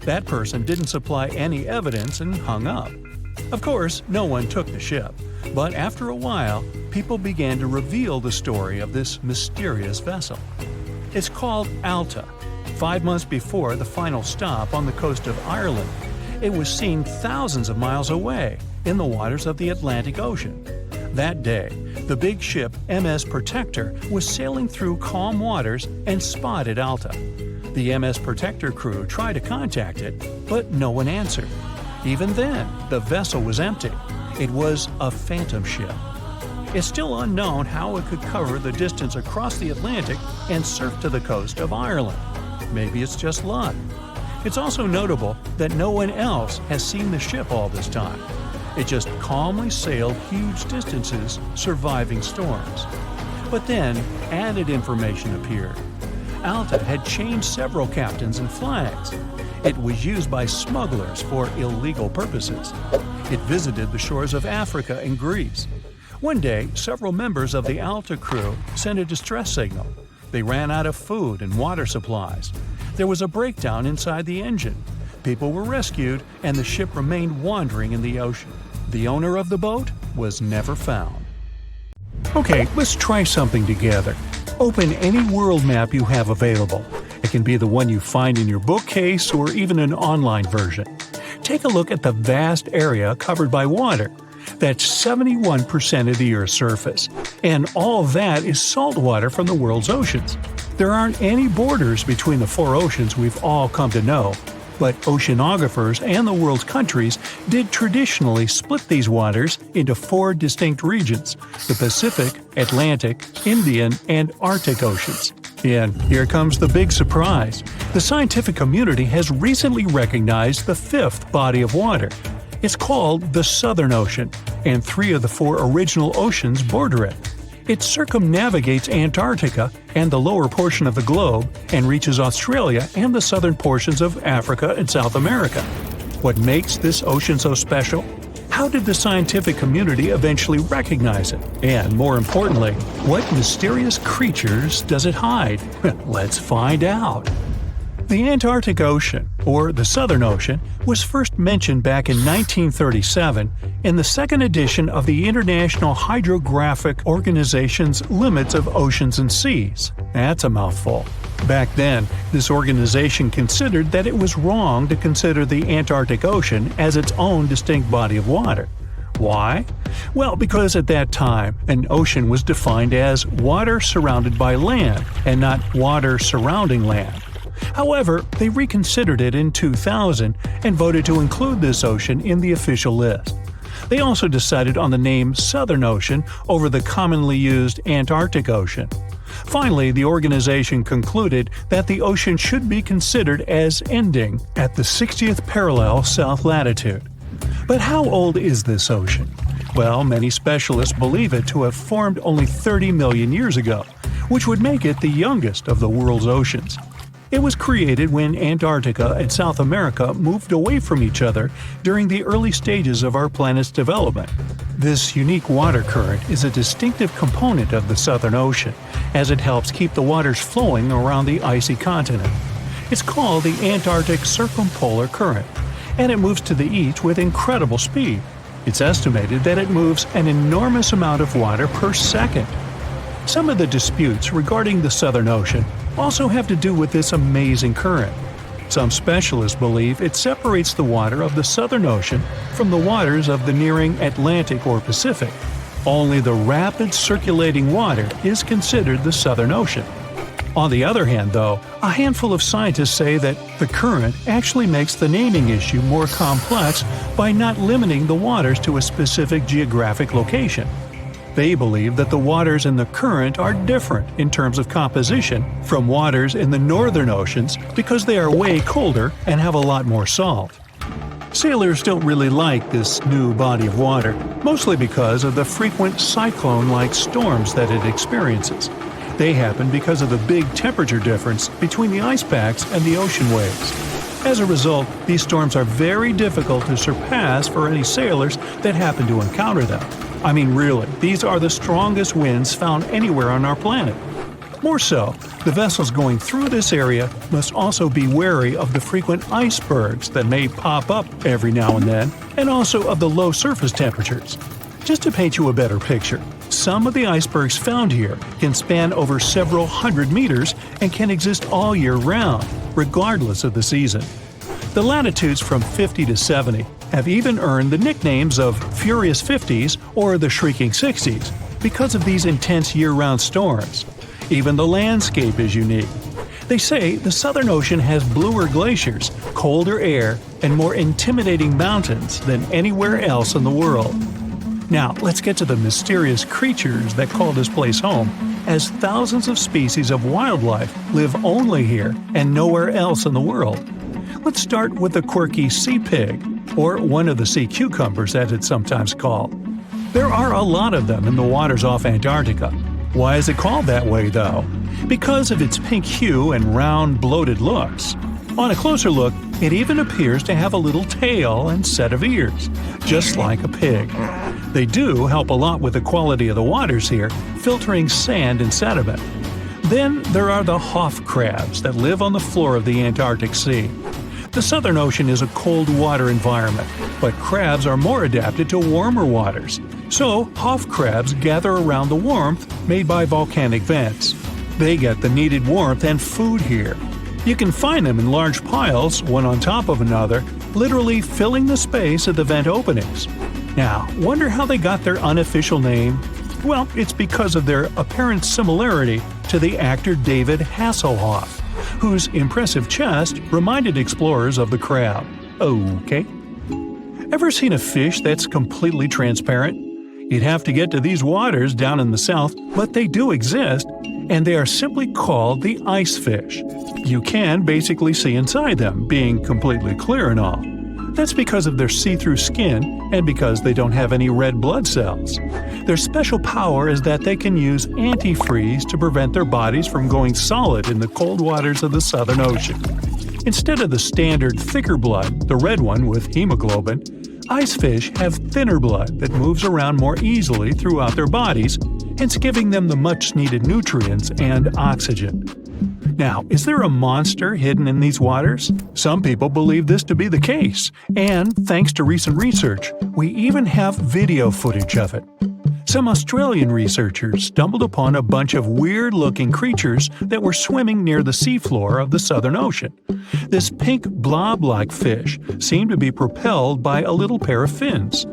That person didn't supply any evidence and hung up. Of course, no one took the ship, but after a while, people began to reveal the story of this mysterious vessel. It's called Alta. 5 months before the final stop on the coast of Ireland, it was seen thousands of miles away in the waters of the Atlantic Ocean. That day, the big ship MS Protector was sailing through calm waters and spotted Alta. The MS Protector crew tried to contact it, but no one answered. Even then, the vessel was empty. It was a phantom ship. It's still unknown how it could cover the distance across the Atlantic and surf to the coast of Ireland. Maybe it's just luck. It's also notable that no one else has seen the ship all this time. It just calmly sailed huge distances, surviving storms. But then, added information appeared. Alta had changed several captains and flags. It was used by smugglers for illegal purposes. It visited the shores of Africa and Greece. One day, several members of the Alta crew sent a distress signal. They ran out of food and water supplies. There was a breakdown inside the engine. People were rescued, and the ship remained wandering in the ocean. The owner of the boat was never found. Okay, let's try something together. Open any world map you have available. It can be the one you find in your bookcase or even an online version. Take a look at the vast area covered by water. That's 71% of the Earth's surface. And all of that is salt water from the world's oceans. There aren't any borders between the 4 oceans we've all come to know. But oceanographers and the world's countries did traditionally split these waters into 4 distinct regions: the Pacific, Atlantic, Indian, and Arctic Oceans. And here comes the big surprise. The scientific community has recently recognized the 5th body of water. It's called the Southern Ocean, and 3 of the 4 original oceans border it. It circumnavigates Antarctica and the lower portion of the globe and reaches Australia and the southern portions of Africa and South America. What makes this ocean so special? How did the scientific community eventually recognize it? And more importantly, what mysterious creatures does it hide? Let's find out. The Antarctic Ocean, or the Southern Ocean, was first mentioned back in 1937 in the 2nd edition of the International Hydrographic Organization's Limits of Oceans and Seas. That's a mouthful. Back then, this organization considered that it was wrong to consider the Antarctic Ocean as its own distinct body of water. Why? Well, because at that time, an ocean was defined as water surrounded by land and not water surrounding land. However, they reconsidered it in 2000 and voted to include this ocean in the official list. They also decided on the name Southern Ocean over the commonly used Antarctic Ocean. Finally, the organization concluded that the ocean should be considered as ending at the 60th parallel south latitude. But how old is this ocean? Well, many specialists believe it to have formed only 30 million years ago, which would make it the youngest of the world's oceans. It was created when Antarctica and South America moved away from each other during the early stages of our planet's development. This unique water current is a distinctive component of the Southern Ocean, as it helps keep the waters flowing around the icy continent. It's called the Antarctic Circumpolar Current, and it moves to the east with incredible speed. It's estimated that it moves an enormous amount of water per second. Some of the disputes regarding the Southern Ocean also have to do with this amazing current. Some specialists believe it separates the water of the Southern Ocean from the waters of the nearing Atlantic or Pacific. Only the rapid circulating water is considered the Southern Ocean. On the other hand, though, a handful of scientists say that the current actually makes the naming issue more complex by not limiting the waters to a specific geographic location. They believe that the waters in the current are different in terms of composition from waters in the northern oceans because they are way colder and have a lot more salt. Sailors don't really like this new body of water, mostly because of the frequent cyclone-like storms that it experiences. They happen because of the big temperature difference between the ice packs and the ocean waves. As a result, these storms are very difficult to surpass for any sailors that happen to encounter them. I mean, really, these are the strongest winds found anywhere on our planet. More so, the vessels going through this area must also be wary of the frequent icebergs that may pop up every now and then, and also of the low surface temperatures. Just to paint you a better picture, some of the icebergs found here can span over several hundred meters and can exist all year round, regardless of the season. The latitudes from 50 to 70 have even earned the nicknames of Furious 50s or the Shrieking 60s because of these intense year-round storms. Even the landscape is unique. They say the Southern Ocean has bluer glaciers, colder air, and more intimidating mountains than anywhere else in the world. Now, let's get to the mysterious creatures that call this place home, as thousands of species of wildlife live only here and nowhere else in the world. Let's start with the quirky sea pig, or one of the sea cucumbers as it's sometimes called. There are a lot of them in the waters off Antarctica. Why is it called that way, though? Because of its pink hue and round, bloated looks. On a closer look, it even appears to have a little tail and set of ears, just like a pig. They do help a lot with the quality of the waters here, filtering sand and sediment. Then there are the Hoff crabs that live on the floor of the Antarctic Sea. The Southern Ocean is a cold water environment, but crabs are more adapted to warmer waters. So, Hoff crabs gather around the warmth made by volcanic vents. They get the needed warmth and food here. You can find them in large piles, one on top of another, literally filling the space of the vent openings. Now, wonder how they got their unofficial name? Well, it's because of their apparent similarity to the actor David Hasselhoff, whose impressive chest reminded explorers of the crab. Okay. Ever seen a fish that's completely transparent? You'd have to get to these waters down in the south, but they do exist, and they are simply called the ice fish. You can basically see inside them, being completely clear and all. That's because of their see-through skin and because they don't have any red blood cells. Their special power is that they can use antifreeze to prevent their bodies from going solid in the cold waters of the Southern Ocean. Instead of the standard thicker blood, the red one with hemoglobin, ice fish have thinner blood that moves around more easily throughout their bodies, hence giving them the much-needed nutrients and oxygen. Now, is there a monster hidden in these waters? Some people believe this to be the case, and thanks to recent research, we even have video footage of it. Some Australian researchers stumbled upon a bunch of weird-looking creatures that were swimming near the seafloor of the Southern Ocean. This pink blob-like fish seemed to be propelled by a little pair of fins.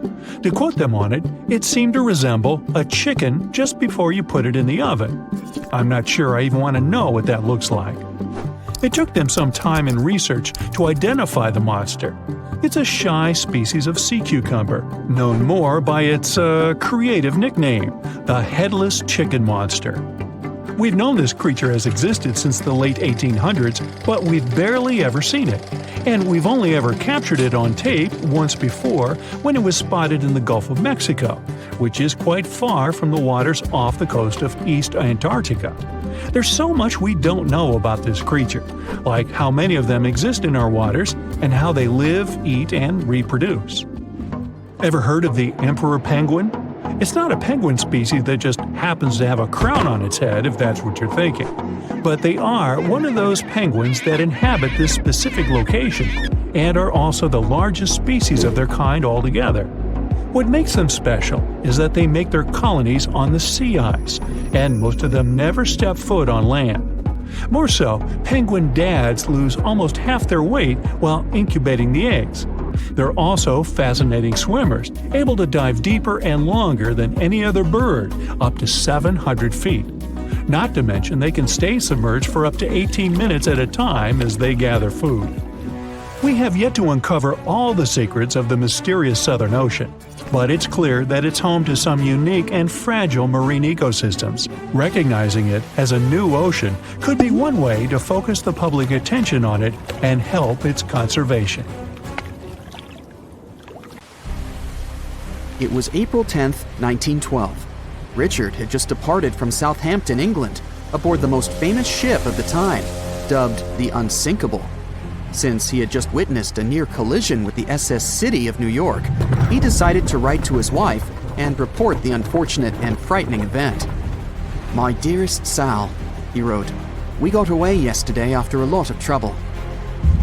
To quote them on it, it seemed to resemble a chicken just before you put it in the oven. I'm not sure I even want to know what that looks like. It took them some time and research to identify the monster. It's a shy species of sea cucumber, known more by its creative nickname, the headless chicken monster. We've known this creature has existed since the late 1800s, but we've barely ever seen it. And we've only ever captured it on tape once before when it was spotted in the Gulf of Mexico, which is quite far from the waters off the coast of East Antarctica. There's so much we don't know about this creature, like how many of them exist in our waters and how they live, eat, and reproduce. Ever heard of the emperor penguin? It's not a penguin species that just happens to have a crown on its head, if that's what you're thinking. But they are one of those penguins that inhabit this specific location and are also the largest species of their kind altogether. What makes them special is that they make their colonies on the sea ice, and most of them never step foot on land. More so, penguin dads lose almost half their weight while incubating the eggs. They're also fascinating swimmers, able to dive deeper and longer than any other bird, up to 700 feet. Not to mention they can stay submerged for up to 18 minutes at a time as they gather food. We have yet to uncover all the secrets of the mysterious Southern Ocean, but it's clear that it's home to some unique and fragile marine ecosystems. Recognizing it as a new ocean could be one way to focus the public attention on it and help its conservation. It was April 10, 1912. Richard had just departed from Southampton, England, aboard the most famous ship of the time, dubbed the Unsinkable. Since he had just witnessed a near collision with the SS City of New York, he decided to write to his wife and report the unfortunate and frightening event. "My dearest Sal," he wrote, "we got away yesterday after a lot of trouble."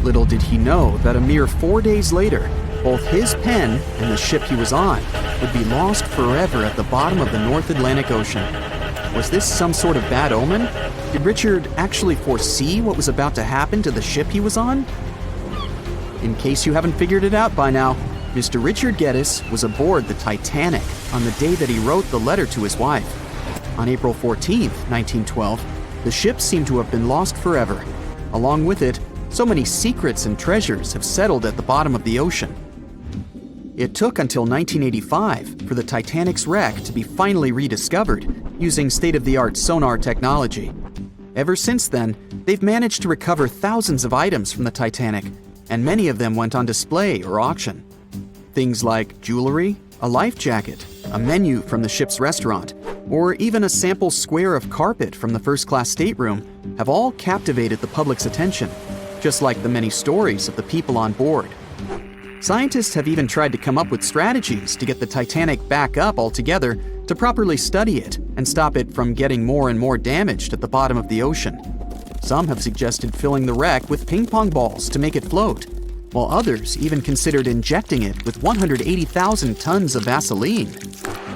Little did he know that a mere 4 days later, both his pen and the ship he was on would be lost forever at the bottom of the North Atlantic Ocean. Was this some sort of bad omen? Did Richard actually foresee what was about to happen to the ship he was on? In case you haven't figured it out by now, Mr. Richard Geddes was aboard the Titanic on the day that he wrote the letter to his wife. On April 14, 1912, the ship seemed to have been lost forever. Along with it, so many secrets and treasures have settled at the bottom of the ocean. It took until 1985 for the Titanic's wreck to be finally rediscovered using state-of-the-art sonar technology. Ever since then, they've managed to recover thousands of items from the Titanic, and many of them went on display or auction. Things like jewelry, a life jacket, a menu from the ship's restaurant, or even a sample square of carpet from the first-class stateroom have all captivated the public's attention, just like the many stories of the people on board. Scientists have even tried to come up with strategies to get the Titanic back up altogether to properly study it and stop it from getting more and more damaged at the bottom of the ocean. Some have suggested filling the wreck with ping pong balls to make it float, while others even considered injecting it with 180,000 tons of Vaseline.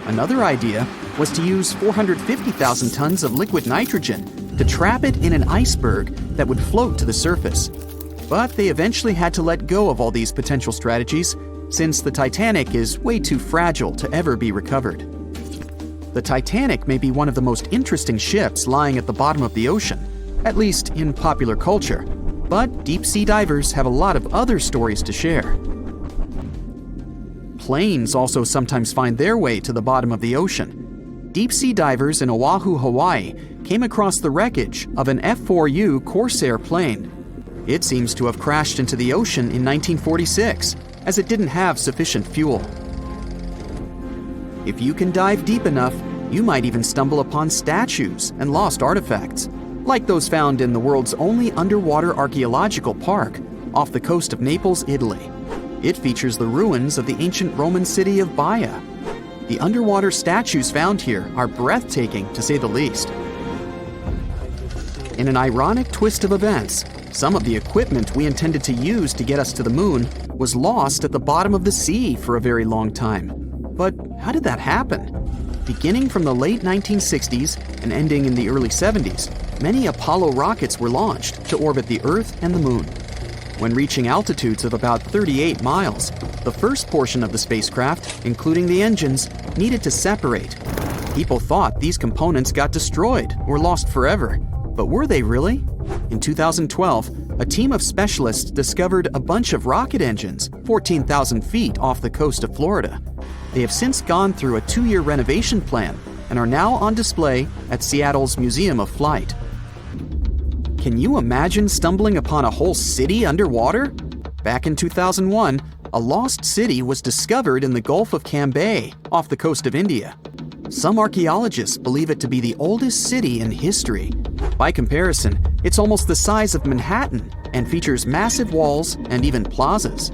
Another idea was to use 450,000 tons of liquid nitrogen to trap it in an iceberg that would float to the surface. But they eventually had to let go of all these potential strategies since the Titanic is way too fragile to ever be recovered. The Titanic may be one of the most interesting ships lying at the bottom of the ocean, at least in popular culture, but deep-sea divers have a lot of other stories to share. Planes also sometimes find their way to the bottom of the ocean. Deep-sea divers in Oahu, Hawaii came across the wreckage of an F-4U Corsair plane. It seems to have crashed into the ocean in 1946, as it didn't have sufficient fuel. If you can dive deep enough, you might even stumble upon statues and lost artifacts, like those found in the world's only underwater archaeological park off the coast of Naples, Italy. It features the ruins of the ancient Roman city of Baia. The underwater statues found here are breathtaking, to say the least. In an ironic twist of events, some of the equipment we intended to use to get us to the moon was lost at the bottom of the sea for a very long time. But how did that happen? Beginning from the late 1960s and ending in the early 70s, many Apollo rockets were launched to orbit the Earth and the Moon. When reaching altitudes of about 38 miles, the first portion of the spacecraft, including the engines, needed to separate. People thought these components got destroyed or lost forever. But were they really? In 2012, a team of specialists discovered a bunch of rocket engines 14,000 feet off the coast of Florida. They have since gone through a 2-year renovation plan and are now on display at Seattle's Museum of Flight. Can you imagine stumbling upon a whole city underwater? Back in 2001, a lost city was discovered in the Gulf of Cambay, off the coast of India. Some archaeologists believe it to be the oldest city in history. By comparison, it's almost the size of Manhattan and features massive walls and even plazas.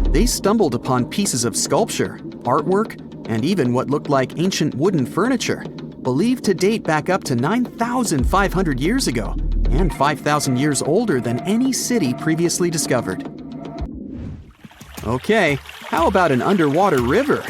They stumbled upon pieces of sculpture, artwork, and even what looked like ancient wooden furniture, believed to date back up to 9,500 years ago and 5,000 years older than any city previously discovered. Okay, how about an underwater river?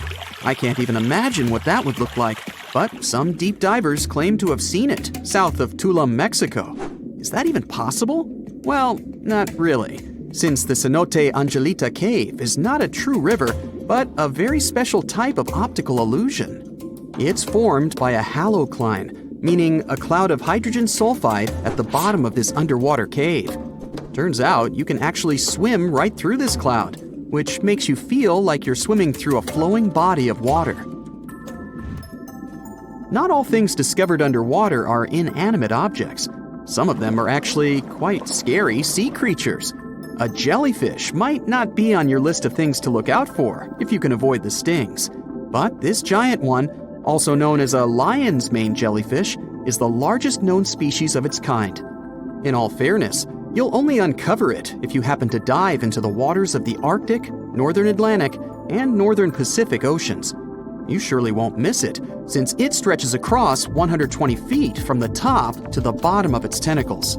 I can't even imagine what that would look like, but some deep divers claim to have seen it south of Tulum, Mexico. Is that even possible? Well, not really, since the Cenote Angelita Cave is not a true river, but a very special type of optical illusion. It's formed by a halocline, meaning a cloud of hydrogen sulfide at the bottom of this underwater cave. Turns out you can actually swim right through this cloud, which makes you feel like you're swimming through a flowing body of water. Not all things discovered underwater are inanimate objects. Some of them are actually quite scary sea creatures. A jellyfish might not be on your list of things to look out for if you can avoid the stings. But this giant one, also known as a lion's mane jellyfish, is the largest known species of its kind. In all fairness, you'll only uncover it if you happen to dive into the waters of the Arctic, Northern Atlantic, and Northern Pacific Oceans. You surely won't miss it, since it stretches across 120 feet from the top to the bottom of its tentacles.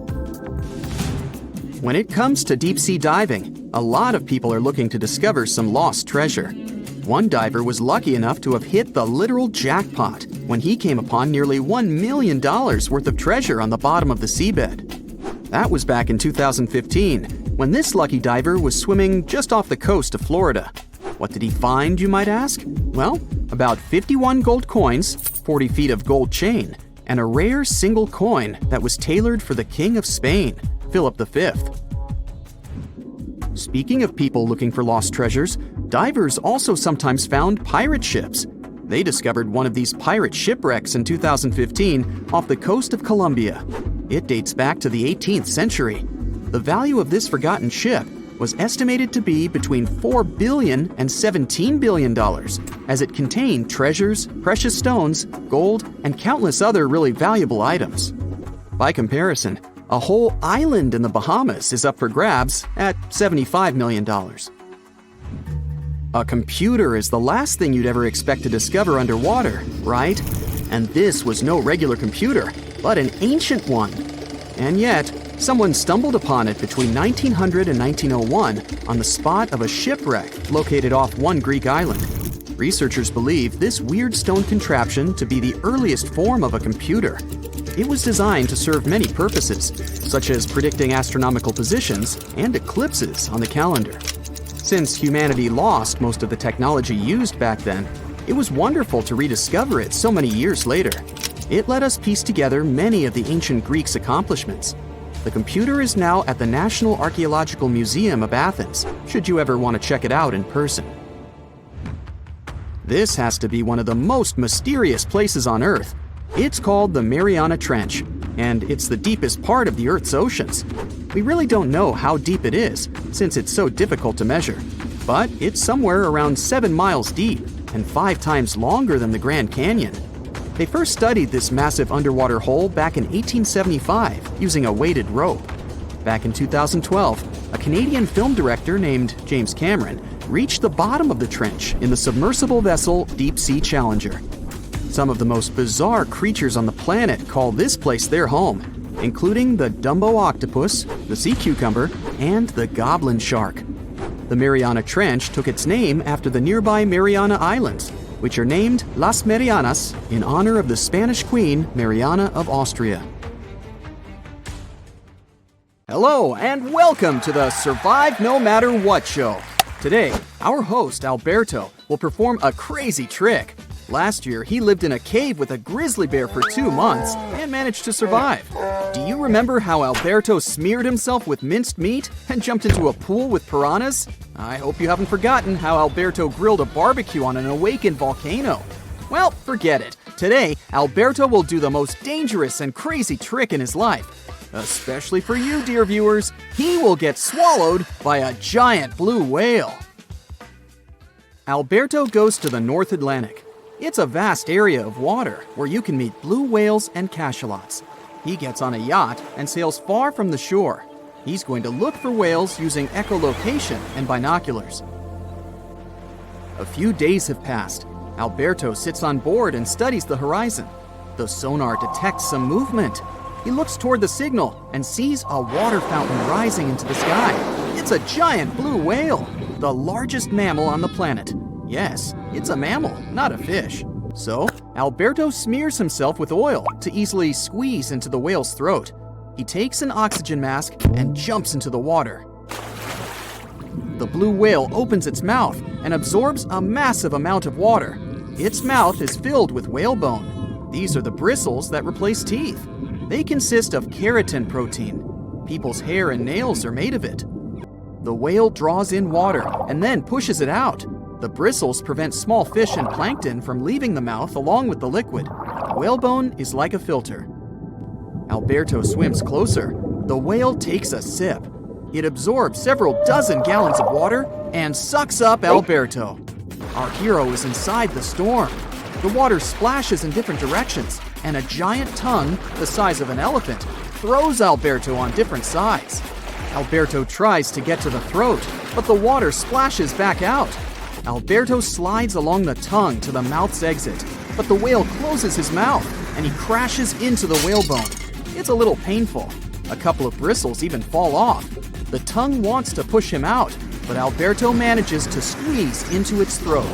When it comes to deep-sea diving, a lot of people are looking to discover some lost treasure. One diver was lucky enough to have hit the literal jackpot when he came upon nearly $1 million worth of treasure on the bottom of the seabed. That was back in 2015, when this lucky diver was swimming just off the coast of Florida. What did he find, you might ask? Well, about 51 gold coins, 40 feet of gold chain, and a rare single coin that was tailored for the King of Spain, Philip V. Speaking of people looking for lost treasures, divers also sometimes found pirate ships. They discovered one of these pirate shipwrecks in 2015 off the coast of Colombia. It dates back to the 18th century. The value of this forgotten ship was estimated to be between $4 billion and $17 billion, as it contained treasures, precious stones, gold, and countless other really valuable items. By comparison, a whole island in the Bahamas is up for grabs at $75 million. A computer is the last thing you'd ever expect to discover underwater, right? And this was no regular computer, but an ancient one. And yet, someone stumbled upon it between 1900 and 1901 on the spot of a shipwreck located off one Greek island. Researchers believe this weird stone contraption to be the earliest form of a computer. It was designed to serve many purposes, such as predicting astronomical positions and eclipses on the calendar. Since humanity lost most of the technology used back then, it was wonderful to rediscover it so many years later. It let us piece together many of the ancient Greeks' accomplishments. The computer is now at the National Archaeological Museum of Athens, should you ever want to check it out in person. This has to be one of the most mysterious places on Earth. It's called the Mariana Trench, and it's the deepest part of the Earth's oceans. We really don't know how deep it is, since it's so difficult to measure, but it's somewhere around 7 miles deep and 5 times longer than the Grand Canyon. They first studied this massive underwater hole back in 1875 using a weighted rope. Back in 2012, a Canadian film director named James Cameron reached the bottom of the trench in the submersible vessel Deep Sea Challenger. Some of the most bizarre creatures on the planet call this place their home, including the Dumbo octopus, the sea cucumber, and the goblin shark. The Mariana Trench took its name after the nearby Mariana Islands, which are named Las Marianas in honor of the Spanish Queen Mariana of Austria. Hello and welcome to the Survive No Matter What show. Today, our host Alberto will perform a crazy trick. Last year, he lived in a cave with a grizzly bear for 2 months and managed to survive. Do you remember how Alberto smeared himself with minced meat and jumped into a pool with piranhas? I hope you haven't forgotten how Alberto grilled a barbecue on an awakened volcano. Well, forget it. Today, Alberto will do the most dangerous and crazy trick in his life. Especially for you, dear viewers, he will get swallowed by a giant blue whale. Alberto goes to the North Atlantic. It's a vast area of water where you can meet blue whales and cachalots. He gets on a yacht and sails far from the shore. He's going to look for whales using echolocation and binoculars. A few days have passed. Alberto sits on board and studies the horizon. The sonar detects some movement. He looks toward the signal and sees a water fountain rising into the sky. It's a giant blue whale, the largest mammal on the planet. Yes, it's a mammal, not a fish. So, Alberto smears himself with oil to easily squeeze into the whale's throat. He takes an oxygen mask and jumps into the water. The blue whale opens its mouth and absorbs a massive amount of water. Its mouth is filled with whalebone. These are the bristles that replace teeth. They consist of keratin protein. People's hair and nails are made of it. The whale draws in water and then pushes it out. The bristles prevent small fish and plankton from leaving the mouth along with the liquid. Whalebone is like a filter. Alberto swims closer. The whale takes a sip. It absorbs several dozen gallons of water and sucks up Alberto. Our hero is inside the storm. The water splashes in different directions, and a giant tongue, the size of an elephant, throws Alberto on different sides. Alberto tries to get to the throat, but the water splashes back out. Alberto slides along the tongue to the mouth's exit, but the whale closes his mouth, and he crashes into the whalebone. It's a little painful. A couple of bristles even fall off. The tongue wants to push him out, but Alberto manages to squeeze into its throat.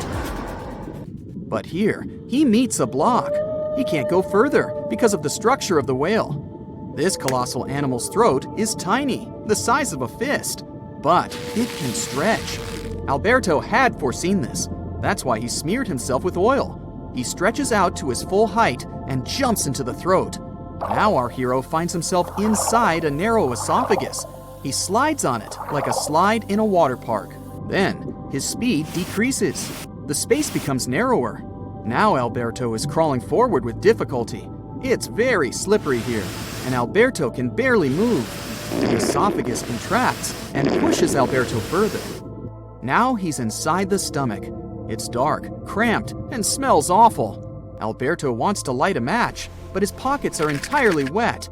But here, he meets a block. He can't go further because of the structure of the whale. This colossal animal's throat is tiny, the size of a fist, but it can stretch. Alberto had foreseen this. That's why he smeared himself with oil. He stretches out to his full height and jumps into the throat. Now our hero finds himself inside a narrow esophagus. He slides on it like a slide in a water park. Then his speed decreases. The space becomes narrower. Now Alberto is crawling forward with difficulty. It's very slippery here, and Alberto can barely move. The esophagus contracts and pushes Alberto further. Now he's inside the stomach. It's dark, cramped, and smells awful. Alberto wants to light a match, but his pockets are entirely wet.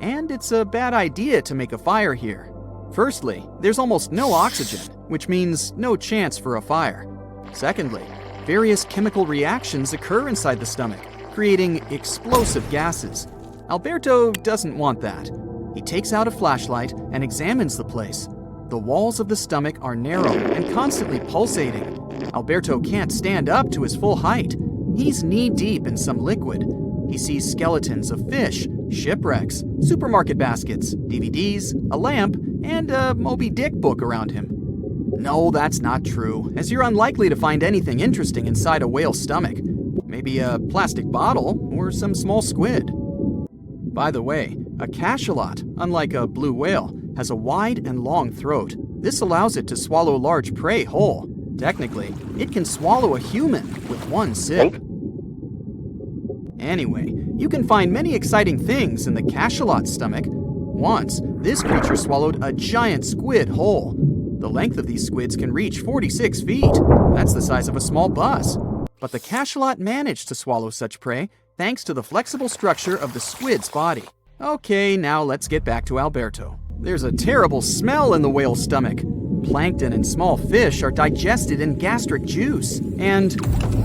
And it's a bad idea to make a fire here. Firstly, there's almost no oxygen, which means no chance for a fire. Secondly, various chemical reactions occur inside the stomach, creating explosive gases. Alberto doesn't want that. He takes out a flashlight and examines the place. The walls of the stomach are narrow and constantly pulsating. Alberto can't stand up to his full height. He's knee-deep in some liquid. He sees skeletons of fish, shipwrecks, supermarket baskets, DVDs, a lamp, and a Moby Dick book around him. No, that's not true, as you're unlikely to find anything interesting inside a whale's stomach. Maybe a plastic bottle or some small squid. By the way, a cachalot, unlike a blue whale, has a wide and long throat. This allows it to swallow large prey whole. Technically, it can swallow a human with one sip. Anyway, you can find many exciting things in the cachalot's stomach. Once, this creature swallowed a giant squid whole. The length of these squids can reach 46 feet. That's the size of a small bus. But the cachalot managed to swallow such prey thanks to the flexible structure of the squid's body. Okay, now let's get back to Alberto. There's a terrible smell in the whale's stomach. Plankton and small fish are digested in gastric juice. And,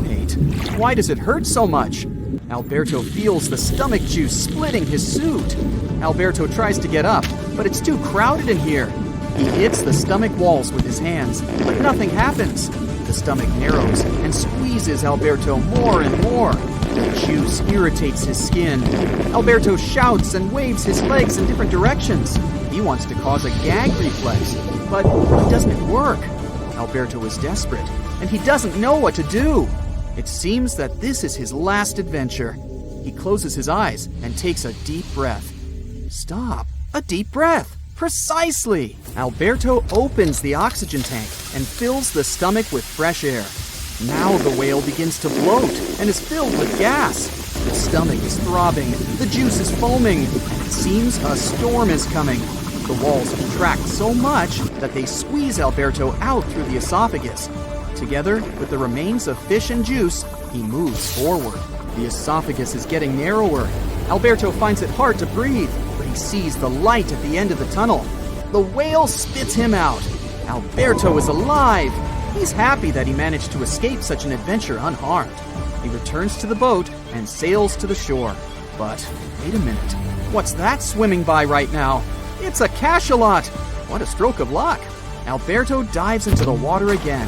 wait, why does it hurt so much? Alberto feels the stomach juice splitting his suit. Alberto tries to get up, but it's too crowded in here. He hits the stomach walls with his hands, but nothing happens. The stomach narrows and squeezes Alberto more and more. The juice irritates his skin. Alberto shouts and waves his legs in different directions. He wants to cause a gag reflex, but it doesn't work. Alberto is desperate, and he doesn't know what to do. It seems that this is his last adventure. He closes his eyes and takes a deep breath. Stop! A deep breath! Precisely! Alberto opens the oxygen tank and fills the stomach with fresh air. Now the whale begins to bloat and is filled with gas. The stomach is throbbing, the juice is foaming, and it seems a storm is coming. The walls contract so much that they squeeze Alberto out through the esophagus. Together with the remains of fish and juice, he moves forward. The esophagus is getting narrower. Alberto finds it hard to breathe, but he sees the light at the end of the tunnel. The whale spits him out. Alberto is alive. He's happy that he managed to escape such an adventure unharmed. He returns to the boat and sails to the shore. But wait a minute. What's that swimming by right now? It's a cachalot. What a stroke of luck. Alberto dives into the water again.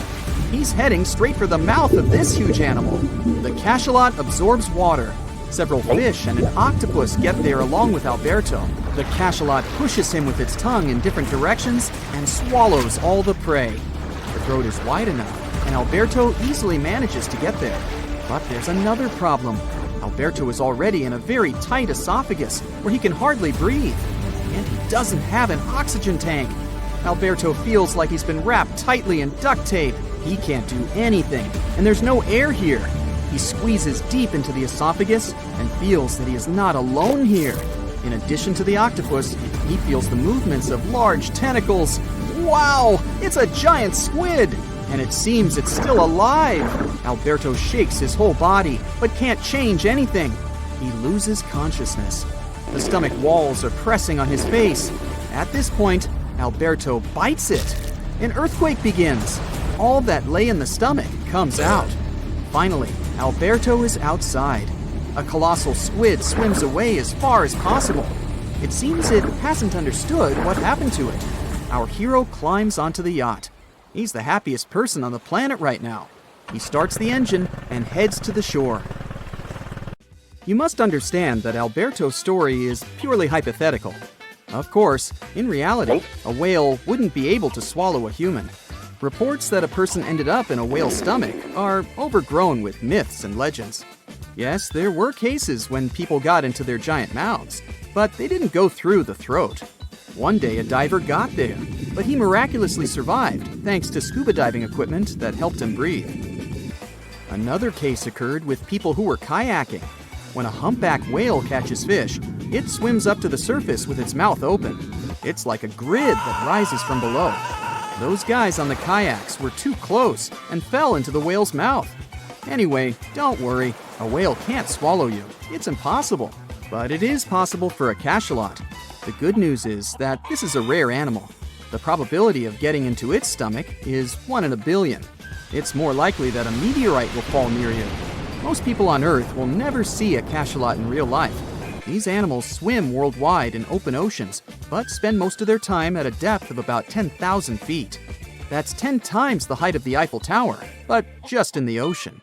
He's heading straight for the mouth of this huge animal. The cachalot absorbs water. Several fish and an octopus get there along with Alberto. The cachalot pushes him with its tongue in different directions and swallows all the prey. The throat is wide enough, and Alberto easily manages to get there. But there's another problem. Alberto is already in a very tight esophagus where he can hardly breathe. And he doesn't have an oxygen tank. Alberto feels like he's been wrapped tightly in duct tape. He can't do anything, and there's no air here. He squeezes deep into the esophagus and feels that he is not alone here. In addition to the octopus, he feels the movements of large tentacles. Wow! It's a giant squid! And it seems it's still alive. Alberto shakes his whole body, but can't change anything. He loses consciousness. The stomach walls are pressing on his face. At this point, Alberto bites it. An earthquake begins. All that lay in the stomach comes out. Finally, Alberto is outside. A colossal squid swims away as far as possible. It seems it hasn't understood what happened to it. Our hero climbs onto the yacht. He's the happiest person on the planet right now. He starts the engine and heads to the shore. You must understand that Alberto's story is purely hypothetical. Of course, in reality, a whale wouldn't be able to swallow a human. Reports that a person ended up in a whale's stomach are overgrown with myths and legends. Yes, there were cases when people got into their giant mouths, but they didn't go through the throat. One day a diver got there, but he miraculously survived thanks to scuba diving equipment that helped him breathe. Another case occurred with people who were kayaking. When a humpback whale catches fish, it swims up to the surface with its mouth open. It's like a grid that rises from below. Those guys on the kayaks were too close and fell into the whale's mouth. Anyway, don't worry, a whale can't swallow you. It's impossible. But it is possible for a cachalot. The good news is that this is a rare animal. The probability of getting into its stomach is 1 in a billion. It's more likely that a meteorite will fall near you. Most people on Earth will never see a cachalot in real life. These animals swim worldwide in open oceans, but spend most of their time at a depth of about 10,000 feet. That's 10 times the height of the Eiffel Tower, but just in the ocean.